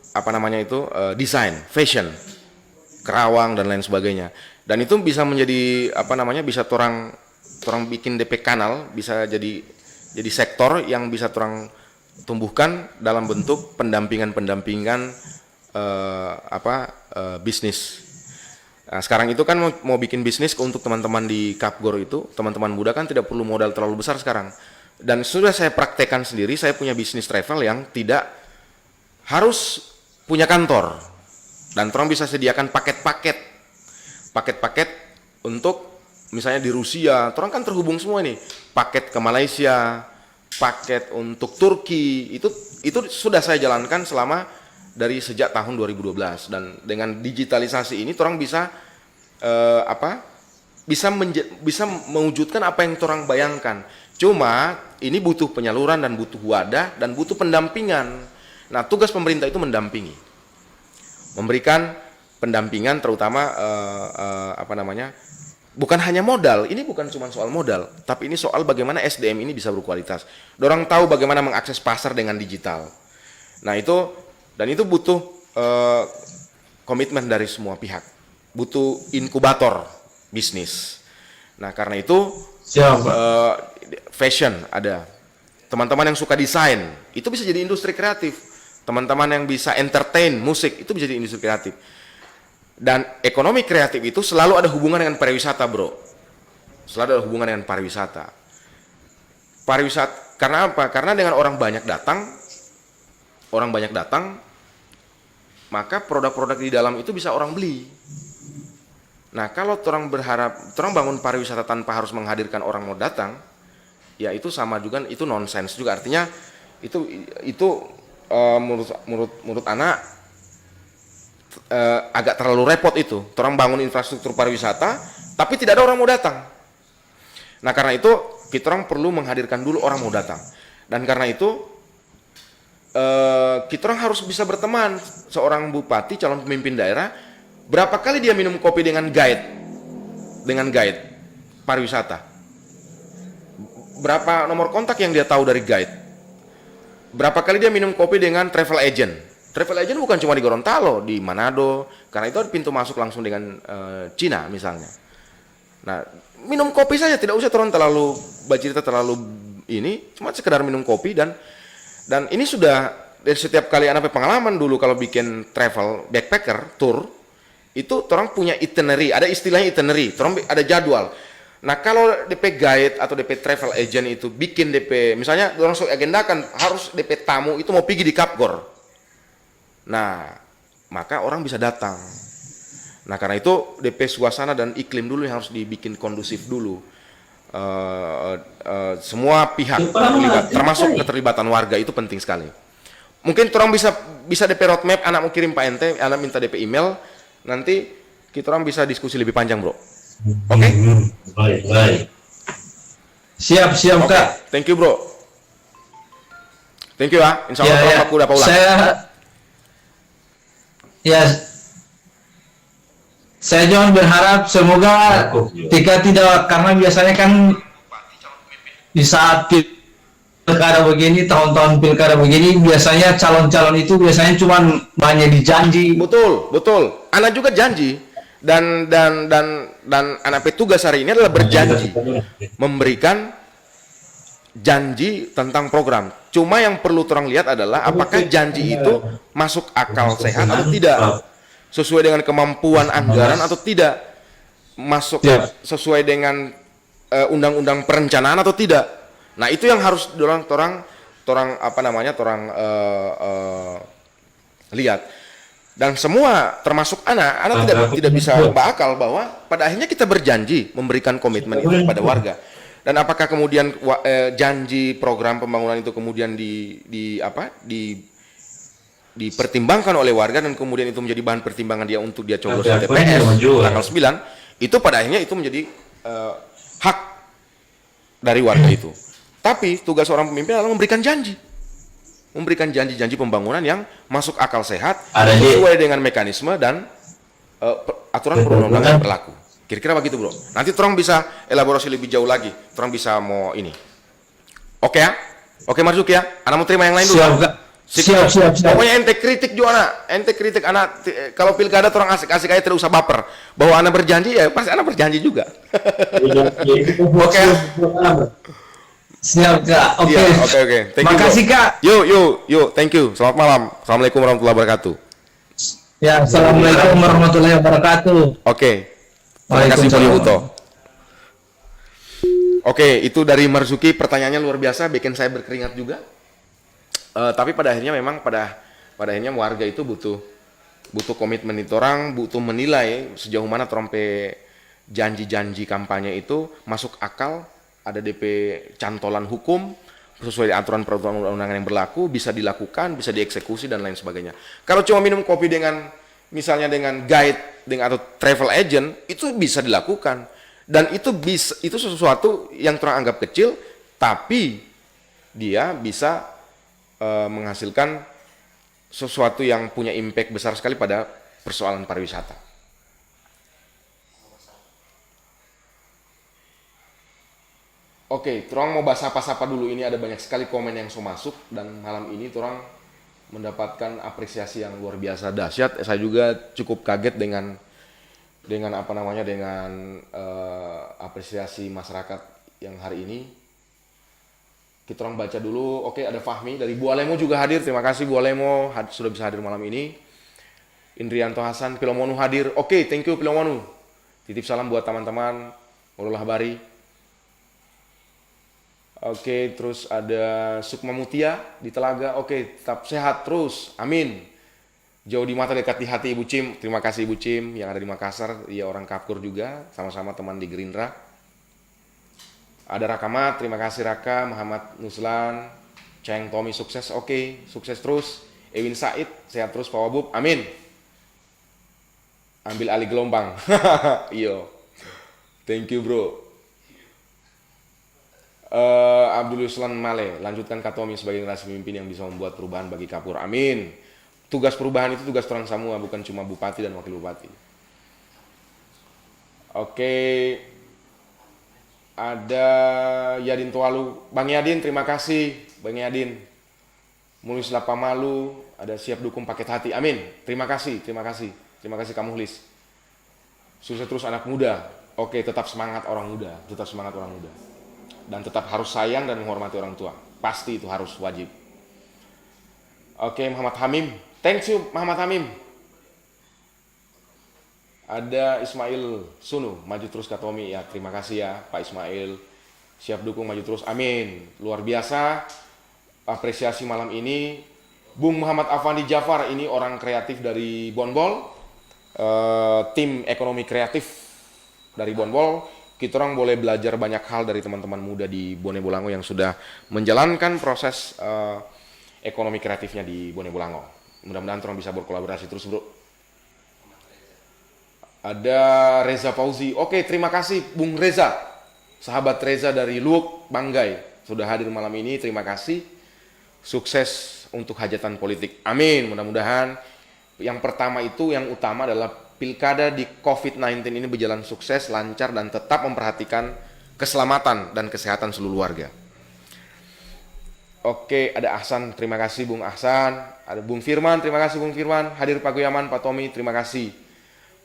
desain, fashion, kerawang dan lain sebagainya. Dan itu bisa menjadi bisa orang bikin DP kanal, bisa jadi sektor yang bisa orang tumbuhkan dalam bentuk pendampingan bisnis. Nah, sekarang itu kan mau bikin bisnis untuk teman-teman di Kapgor itu, teman-teman muda kan tidak perlu modal terlalu besar sekarang. Dan sudah saya praktekkan sendiri, saya punya bisnis travel yang tidak harus punya kantor. Dan orang bisa sediakan paket-paket untuk misalnya di Rusia, orang kan terhubung semua nih. Paket ke Malaysia, paket untuk Turki, itu sudah saya jalankan dari sejak tahun 2012, dan dengan digitalisasi ini orang bisa bisa mewujudkan apa yang orang bayangkan. Cuma ini butuh penyaluran dan butuh wadah dan butuh pendampingan. Nah, tugas pemerintah itu mendampingi, memberikan pendampingan terutama bukan hanya modal, ini bukan cuma soal modal, tapi ini soal bagaimana SDM ini bisa berkualitas. Dorang tahu bagaimana mengakses pasar dengan digital. Nah itu, dan itu butuh komitmen dari semua pihak, butuh inkubator bisnis. Nah karena itu fashion ada, teman-teman yang suka desain itu bisa jadi industri kreatif, teman-teman yang bisa entertain musik itu bisa jadi industri kreatif. Dan ekonomi kreatif itu selalu ada hubungan dengan pariwisata, bro. Selalu ada hubungan dengan pariwisata. Pariwisata, karena apa? Karena dengan orang banyak datang, maka produk-produk di dalam itu bisa orang beli. Nah, kalau orang berharap, orang bangun pariwisata tanpa harus menghadirkan orang mau datang, ya itu sama juga, itu nonsens juga. Artinya itu menurut anak agak terlalu repot itu. Orang bangun infrastruktur pariwisata, tapi tidak ada orang mau datang. Nah karena itu kita orang perlu menghadirkan dulu orang mau datang. Dan karena itu kita orang harus bisa berteman. Seorang bupati, calon pemimpin daerah, berapa kali dia minum kopi dengan guide pariwisata? Berapa nomor kontak yang dia tahu dari guide? Berapa kali dia minum kopi dengan travel agent? Travel agent bukan cuma di Gorontalo, di Manado, karena itu ada pintu masuk langsung dengan Cina misalnya. Nah, minum kopi saja, tidak usah terlalu bercerita terlalu ini, cuma sekedar minum kopi dan ini sudah dari setiap kali anak pengalaman dulu kalau bikin travel backpacker tour itu orang punya itinerary, ada istilahnya itinerary, orang ada jadwal. Nah, kalau DP guide atau DP travel agent itu bikin DP, misalnya orang sudah agendakan harus DP tamu itu mau pergi di Kapgor. Nah, maka orang bisa datang. Nah, karena itu DP suasana dan iklim dulu yang harus dibikin kondusif dulu. Semua pihak terlibat, termasuk keterlibatan warga itu penting sekali. Mungkin orang bisa DP roadmap, anak mau kirim Pak Ente, anak minta DP email, nanti kita orang bisa diskusi lebih panjang, bro. Oke? Baik. Siap, okay. Kak. Thank you, bro. Thank you ya. Insya Allah aku udah pulang. Saya cuma berharap semoga ketika tidak, karena biasanya kan di saat pilkada begini, tahun-tahun pilkada begini, biasanya calon-calon itu biasanya cuma banyak dijanji. Betul. Anak juga janji dan anak petugas hari ini adalah berjanji memberikan janji tentang program. Cuma yang perlu orang lihat adalah apakah janji itu masuk akal sehat atau tidak, sesuai dengan kemampuan anggaran atau tidak, masuk sesuai dengan undang-undang perencanaan atau tidak. Nah itu yang harus orang lihat. Dan semua termasuk anak tidak bisa berakal bahwa pada akhirnya kita berjanji memberikan komitmen itu kepada warga. Dan apakah kemudian janji program pembangunan itu kemudian dipertimbangkan oleh warga dan kemudian itu menjadi bahan pertimbangan dia untuk dia coblos di TPS tanggal 9, itu pada akhirnya itu menjadi hak dari warga itu. Tapi tugas seorang pemimpin adalah memberikan janji pembangunan yang masuk akal sehat, sesuai dengan mekanisme dan aturan perundang-undangan yang berlaku. Kira-kira begitu, bro. Nanti orang bisa elaborasi lebih jauh lagi. Orang bisa mau ini. Oke ya? Oke Marzuki ya? Anak mau terima yang lain dulu. Siap. Pokoknya ente kritik juga anak. Ente kritik anak. Kalau pilkada orang asik-asik aja, tidak usah baper. Bahwa anak berjanji ya pasti anak berjanji juga. Oke. Siap Kak. Oke. Makasih Kak. Yuk. Thank you. Selamat malam. Assalamualaikum warahmatullahi wabarakatuh. Ya, assalamualaikum warahmatullahi wabarakatuh. Oke. Terima kasih Pak Yuto. Oke, itu dari Marzuki, pertanyaannya luar biasa, bikin saya berkeringat juga. Tapi pada akhirnya memang pada akhirnya warga itu butuh komitmen itu, orang butuh menilai sejauh mana trompe janji-janji kampanye itu masuk akal, ada DP cantolan hukum sesuai aturan perundang-undangan yang berlaku, bisa dilakukan, bisa dieksekusi dan lain sebagainya. Kalau cuma minum kopi dengan misalnya dengan guide atau travel agent itu bisa dilakukan dan itu sesuatu yang orang anggap kecil tapi dia bisa menghasilkan sesuatu yang punya impact besar sekali pada persoalan pariwisata. Oke, orang mau bahas apa-apa dulu. Ini ada banyak sekali komen yang so masuk dan malam ini orang mendapatkan apresiasi yang luar biasa dahsyat. Saya juga cukup kaget dengan apa namanya dengan apresiasi masyarakat yang hari ini. Kita orang baca dulu. Oke, ada Fahmi dari Bu Alemo juga hadir. Terima kasih Bu Alemo sudah bisa hadir malam ini. Indrianto Hasan, Pilomonu hadir. Oke, thank you Pilomonu. Titip salam buat teman-teman. Wallah habari. Oke, terus ada Sukma Mutia di Telaga. Oke, tetap sehat terus. Amin. Jauh di mata dekat di hati Ibu Cim. Terima kasih Ibu Cim yang ada di Makassar. Dia orang Kapkur juga, sama-sama teman di Gerindra. Ada Rakamat, terima kasih Raka. Muhammad Nuslan, Ceng Tommy sukses. Oke, sukses terus. Ewin Said, sehat terus Pak Wabub. Amin. Ambil alih gelombang. Iyo. Thank you bro. Abdul Yuslan Male, lanjutkan Katomi sebagai generasi pemimpin yang bisa membuat perubahan bagi Kapur. Amin. Tugas perubahan itu tugas orang semua, bukan cuma bupati dan wakil bupati. Oke. Ada Yadin Tualu. Bang Yadin, terima kasih. Bang Yadin. Mulis Lapamalu, ada siap dukung paket hati. Amin. Terima kasih, terima kasih. Terima kasih kamu Mulis. Sukses terus anak muda. Oke, tetap semangat orang muda, tetap semangat orang muda. Dan tetap harus sayang dan menghormati orang tua. Pasti itu harus wajib. Oke, Muhammad Hamim. Thank you Muhammad Hamim. Ada Ismail Sunu, maju terus Katomi. Ya, terima kasih ya Pak Ismail. Siap dukung maju terus. Amin. Luar biasa apresiasi malam ini. Bung Muhammad Afandi Jafar, ini orang kreatif dari Bonbol. Tim ekonomi kreatif dari Bonbol. Kita orang boleh belajar banyak hal dari teman-teman muda di Bone Bolango yang sudah menjalankan proses ekonomi kreatifnya di Bone Bolango. Mudah-mudahan orang bisa berkolaborasi terus bro. Ada Reza Fauzi. Oke, terima kasih Bung Reza. Sahabat Reza dari Luwuk, Banggai. Sudah hadir malam ini, terima kasih. Sukses untuk hajatan politik. Amin. Mudah-mudahan yang pertama itu, yang utama adalah pilkada di COVID-19 ini berjalan sukses, lancar, dan tetap memperhatikan keselamatan dan kesehatan seluruh warga. Oke, ada Ahsan, terima kasih Bung Ahsan. Ada Bung Firman, terima kasih Bung Firman. Hadir Pak Guyaman, Pak Tommy, terima kasih.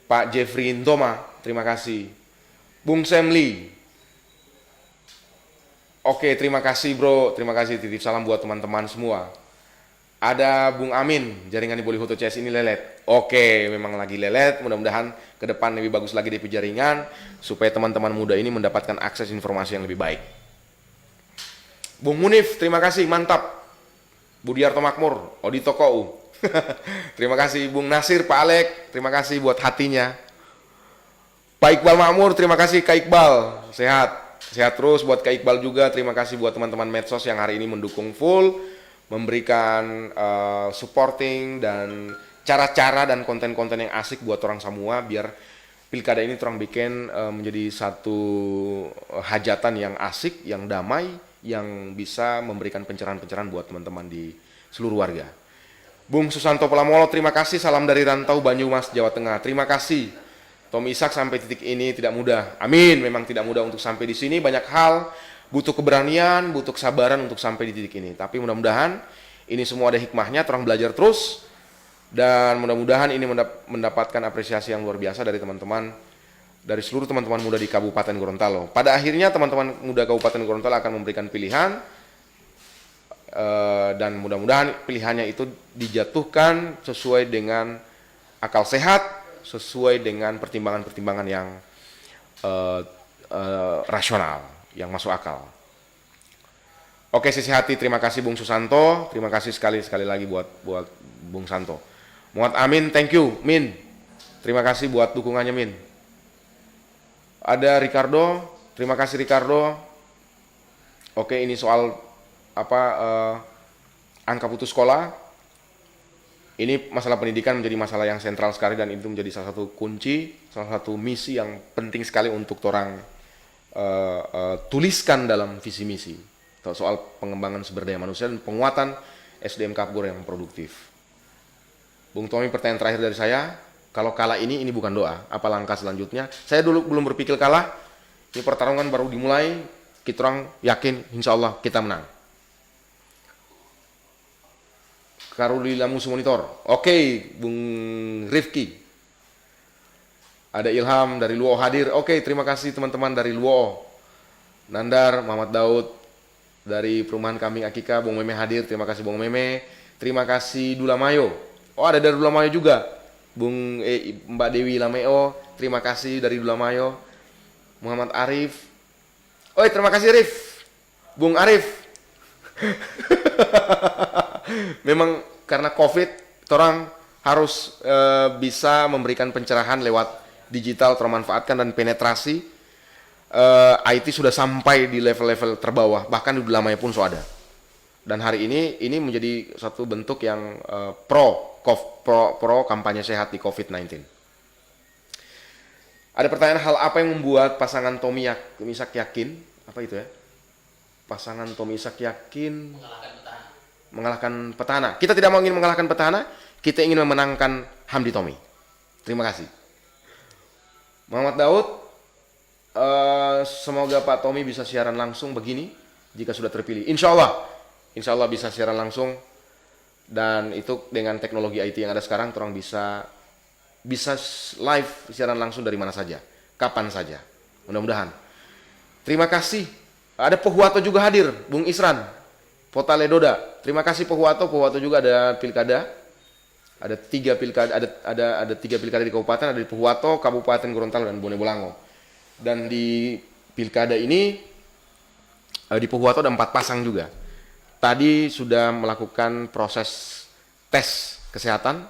Pak Jeffrey Intoma, terima kasih. Bung Semli. Oke, terima kasih bro, terima kasih. Titip salam buat teman-teman semua. Ada Bung Amin, jaringan di Bolihoto CS ini lelet. Oke, memang lagi lelet. Mudah-mudahan ke depan lebih bagus lagi di jaringan supaya teman-teman muda ini mendapatkan akses informasi yang lebih baik. Bung Munif, terima kasih, mantap. Budiarto Makmur, Odi Tokou. Terima kasih Bung Nasir, Pak Alek, terima kasih buat hatinya. Pak Iqbal Makmur, terima kasih Kak Iqbal. Sehat terus buat Kak Iqbal juga. Terima kasih buat teman-teman medsos yang hari ini mendukung full, memberikan supporting dan cara-cara dan konten-konten yang asik buat orang semua biar pilkada ini orang bikin menjadi satu hajatan yang asik, yang damai, yang bisa memberikan pencerahan-pencerahan buat teman-teman di seluruh warga. Bung Susanto Pelamolo, terima kasih, salam dari Rantau Banyumas, Jawa Tengah. Terima kasih. Tom Ishak, sampai titik ini tidak mudah. Amin, memang tidak mudah untuk sampai di sini. Banyak hal, butuh keberanian, butuh kesabaran untuk sampai di titik ini. Tapi mudah-mudahan ini semua ada hikmahnya, orang belajar terus. Dan mudah-mudahan ini mendapatkan apresiasi yang luar biasa dari teman-teman, dari seluruh teman-teman muda di Kabupaten Gorontalo. Pada akhirnya teman-teman muda Kabupaten Gorontalo akan memberikan pilihan, dan mudah-mudahan pilihannya itu dijatuhkan sesuai dengan akal sehat, sesuai dengan pertimbangan-pertimbangan yang rasional, yang masuk akal. Oke, sisi hati, terima kasih Bung Susanto, terima kasih sekali lagi buat Bung Santo. Muhammad Amin, thank you Min, terima kasih buat dukungannya Min. Ada Ricardo, terima kasih Ricardo. Oke, ini soal angka putus sekolah. Ini masalah pendidikan menjadi masalah yang sentral sekali dan itu menjadi salah satu kunci, salah satu misi yang penting sekali untuk orang tuliskan dalam visi misi soal pengembangan sumber daya manusia dan penguatan SDM Kapur yang produktif. Bung Tommy, pertanyaan terakhir dari saya, kalau kalah ini bukan doa, apa langkah selanjutnya? Saya dulu belum berpikir kalah, ini pertarungan baru dimulai, kita orang yakin insya Allah kita menang. Karulila Musuh Monitor. Oke, Bung Rifki. Ada Ilham dari Luo hadir. Oke, terima kasih teman-teman dari Luo. Nandar, Muhammad Daud dari Perumahan Kambing Akika, Bung Meme hadir. Terima kasih Bung Meme. Terima kasih Dula Mayo. Oh, ada dari Dula Mayo juga. Mbak Dewi Lameo, terima kasih dari Dula Mayo. Muhammad Arif. Oh, terima kasih Arif. Bung Arif. Memang karena COVID, orang harus bisa memberikan pencerahan lewat digital, termanfaatkan dan penetrasi. IT sudah sampai di level-level terbawah, bahkan di Dulamaya pun sudah ada. Dan hari ini menjadi satu bentuk yang pro kampanye sehat di COVID-19. Ada pertanyaan, hal apa yang membuat pasangan Tommy Ishak yakin, apa itu ya? Pasangan Tommy Ishak yakin mengalahkan petahana. Kita tidak mau ingin mengalahkan petahana, kita ingin memenangkan Hamdi Tommy. Terima kasih. Muhammad Daud, semoga Pak Tommy bisa siaran langsung begini jika sudah terpilih. Insya Allah bisa siaran langsung, dan itu dengan teknologi IT yang ada sekarang, orang bisa live siaran langsung dari mana saja, kapan saja. Mudah-mudahan. Terima kasih. Ada Pohuwato juga hadir, Bung Isran, Potale Doda. Terima kasih Pohuwato juga ada pilkada. Ada 3 pilkada, ada 3 pilkada di kabupaten, ada di Pohuwato, Kabupaten Gorontalo dan Bone Bolango. Dan di pilkada ini di Pohuwato ada 4 pasang juga. Tadi sudah melakukan proses tes kesehatan.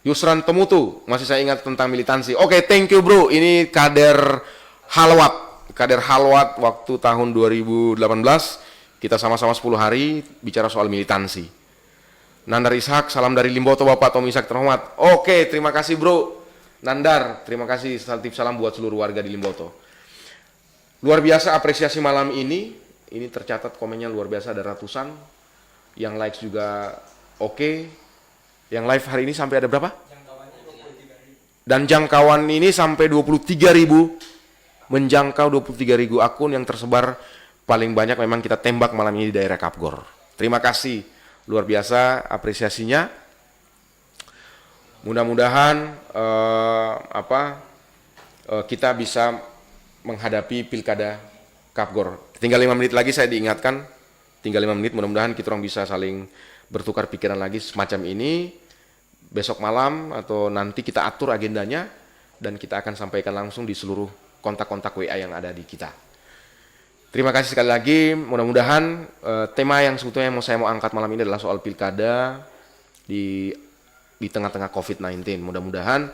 Yusran Temutu, masih saya ingat tentang militansi. Oke, thank you bro. Ini kader Halwat waktu tahun 2018. Kita sama-sama 10 hari bicara soal militansi. Nandar Ishak, salam dari Limboto Bapak Tommy Ishak terhormat. Oke, terima kasih bro. Nandar, terima kasih, salam buat seluruh warga di Limboto. Luar biasa apresiasi malam ini tercatat komennya luar biasa, ada ratusan. Yang likes juga oke. Yang live hari ini sampai ada berapa? Dan jangkauan ini sampai 23.000, menjangkau 23.000 akun yang tersebar. Paling banyak memang kita tembak malam ini di daerah Kapgor. Terima kasih, luar biasa apresiasinya. Mudah-mudahan kita bisa menghadapi pilkada Kapgor. Tinggal 5 menit lagi, saya diingatkan, tinggal 5 menit, mudah-mudahan kita orang bisa saling bertukar pikiran lagi semacam ini. Besok malam atau nanti kita atur agendanya dan kita akan sampaikan langsung di seluruh kontak-kontak WA yang ada di kita. Terima kasih sekali lagi. Mudah-mudahan tema yang sebetulnya saya mau angkat malam ini adalah soal pilkada di tengah-tengah COVID-19. Mudah-mudahan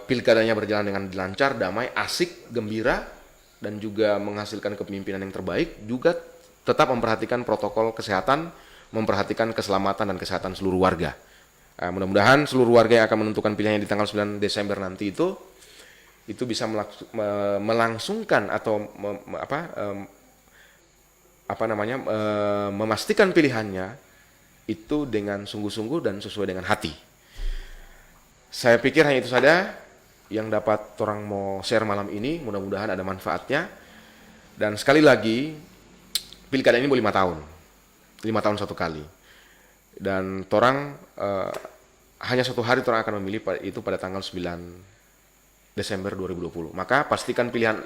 pilkadanya berjalan dengan lancar, damai, asik, gembira, dan juga menghasilkan kepemimpinan yang terbaik. Juga tetap memperhatikan protokol kesehatan, memperhatikan keselamatan dan kesehatan seluruh warga. Mudah-mudahan seluruh warga yang akan menentukan pilihannya di tanggal 9 Desember nanti itu bisa melangsungkan atau memastikan pilihannya itu dengan sungguh-sungguh dan sesuai dengan hati. Saya pikir hanya itu saja yang dapat orang mau share malam ini. Mudah-mudahan ada manfaatnya. Dan sekali lagi, pilkada ini mau 5 tahun. 5 tahun satu kali. Dan torang hanya 1 hari torang akan memilih itu pada tanggal 9 Desember 2020. Maka pastikan pilihan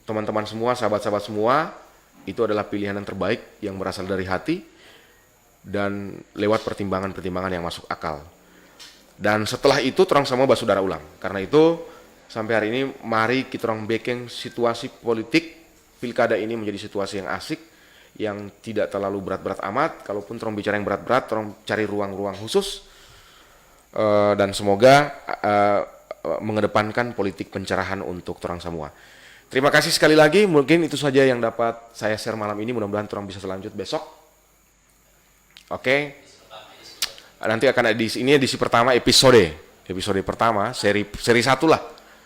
teman-teman semua, sahabat-sahabat semua, itu adalah pilihan yang terbaik yang berasal dari hati dan lewat pertimbangan-pertimbangan yang masuk akal. Dan setelah itu torang semua basudara ulang. Karena itu sampai hari ini mari kita orang bikin situasi politik pilkada ini menjadi situasi yang asik, yang tidak terlalu berat-berat amat. Kalaupun orang bicara yang berat-berat, orang cari ruang-ruang khusus, dan semoga mengedepankan politik pencerahan untuk orang semua. Terima kasih sekali lagi. Mungkin itu saja yang dapat saya share malam ini. Mudah-mudahan orang bisa selanjut besok. Oke. Nanti akan ada ini edisi pertama episode pertama seri 1 lah.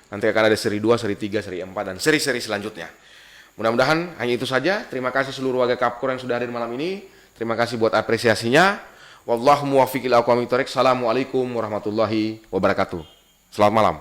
Nanti akan ada seri 2, seri 3, seri 4 dan seri-seri selanjutnya. Mudah-mudahan hanya itu saja. Terima kasih seluruh warga Kapgor yang sudah hadir malam ini. Terima kasih buat apresiasinya. Wallahu muwaffiq ila aqwamit thoriq. Assalamualaikum warahmatullahi wabarakatuh. Selamat malam.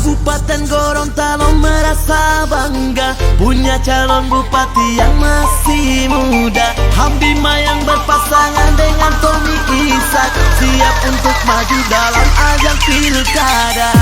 Kabupaten Gorontalo merasa bangga punya calon bupati yang masih muda. Hamdi Mayang berpasangan dengan Tommy Ishak, siap untuk maju dalam ajang pilkada.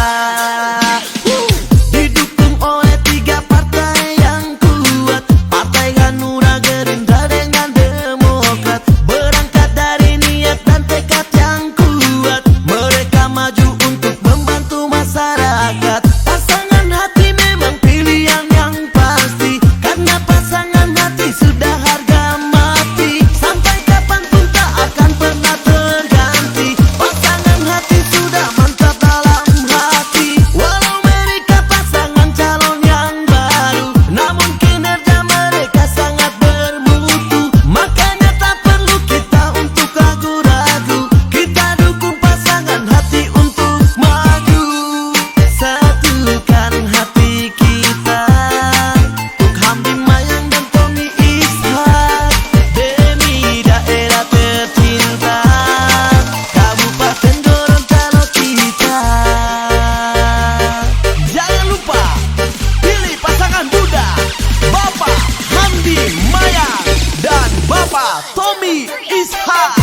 Didukung oleh 3 partai yang kuat, Partai Hanura, Gerindra dengan Demokrat. Berangkat dari niat dan tekad yang kuat, mereka maju untuk membantu masyarakat. Pasangan hati memang pilihan yang pasti, karena pasangan hati sudah harga mati. Sampai kapanpun tak akan pernah terganti. Pasangan hati sudah mantap dalam hati. Walau mereka pasangan calon yang baru, namun kinerja mereka sangat bermutu. Makanya tak perlu kita untuk ragu-ragu, kita dukung pasangan hati untuk maju. Satukan hati kita untuk Hamdi Mayang dan Tommy Ishak, demi daerah tercinta Kabupaten Gorontalo kita. Jangan lupa pilih pasangan muda, Bapak Hamdi Mayang dan Bapak Tommy Ishak.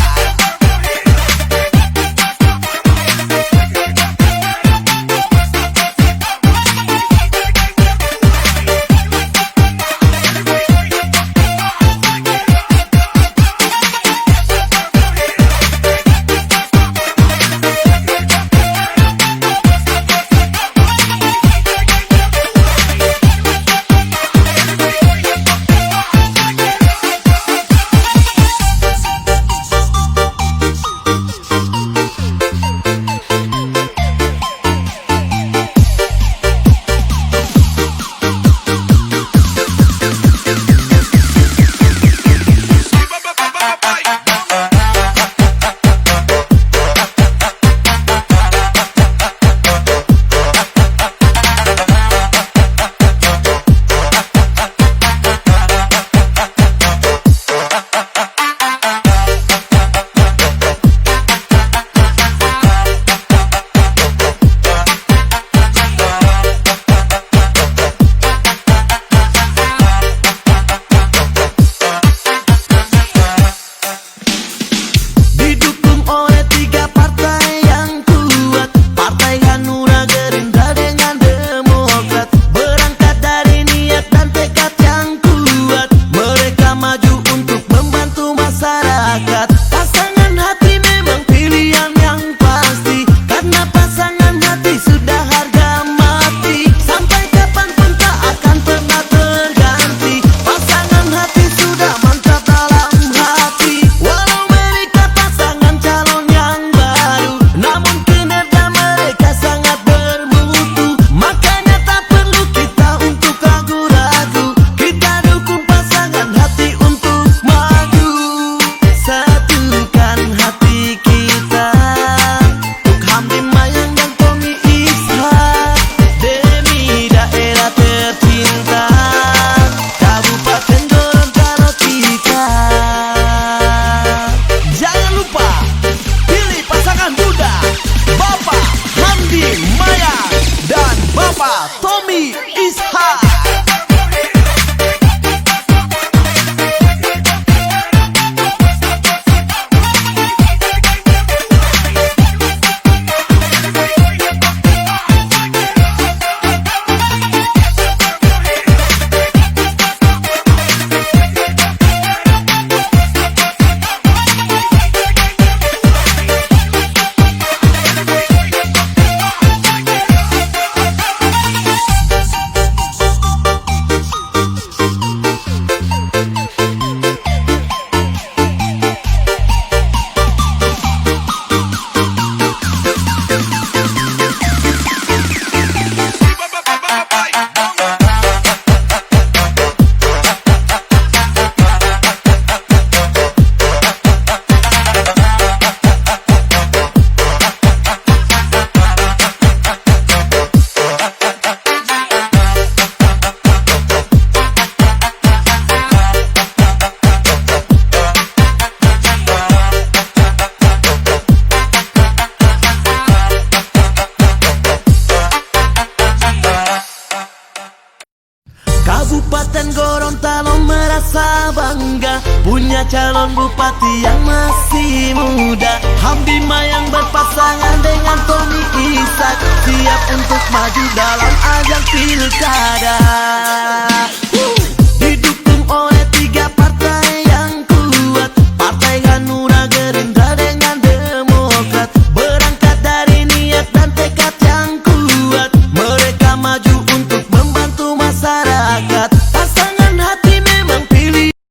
Gorontalo merasa bangga punya calon bupati yang masih muda. Hambima yang berpasangan dengan Tony Ishak siap untuk maju dalam ajang pilkada.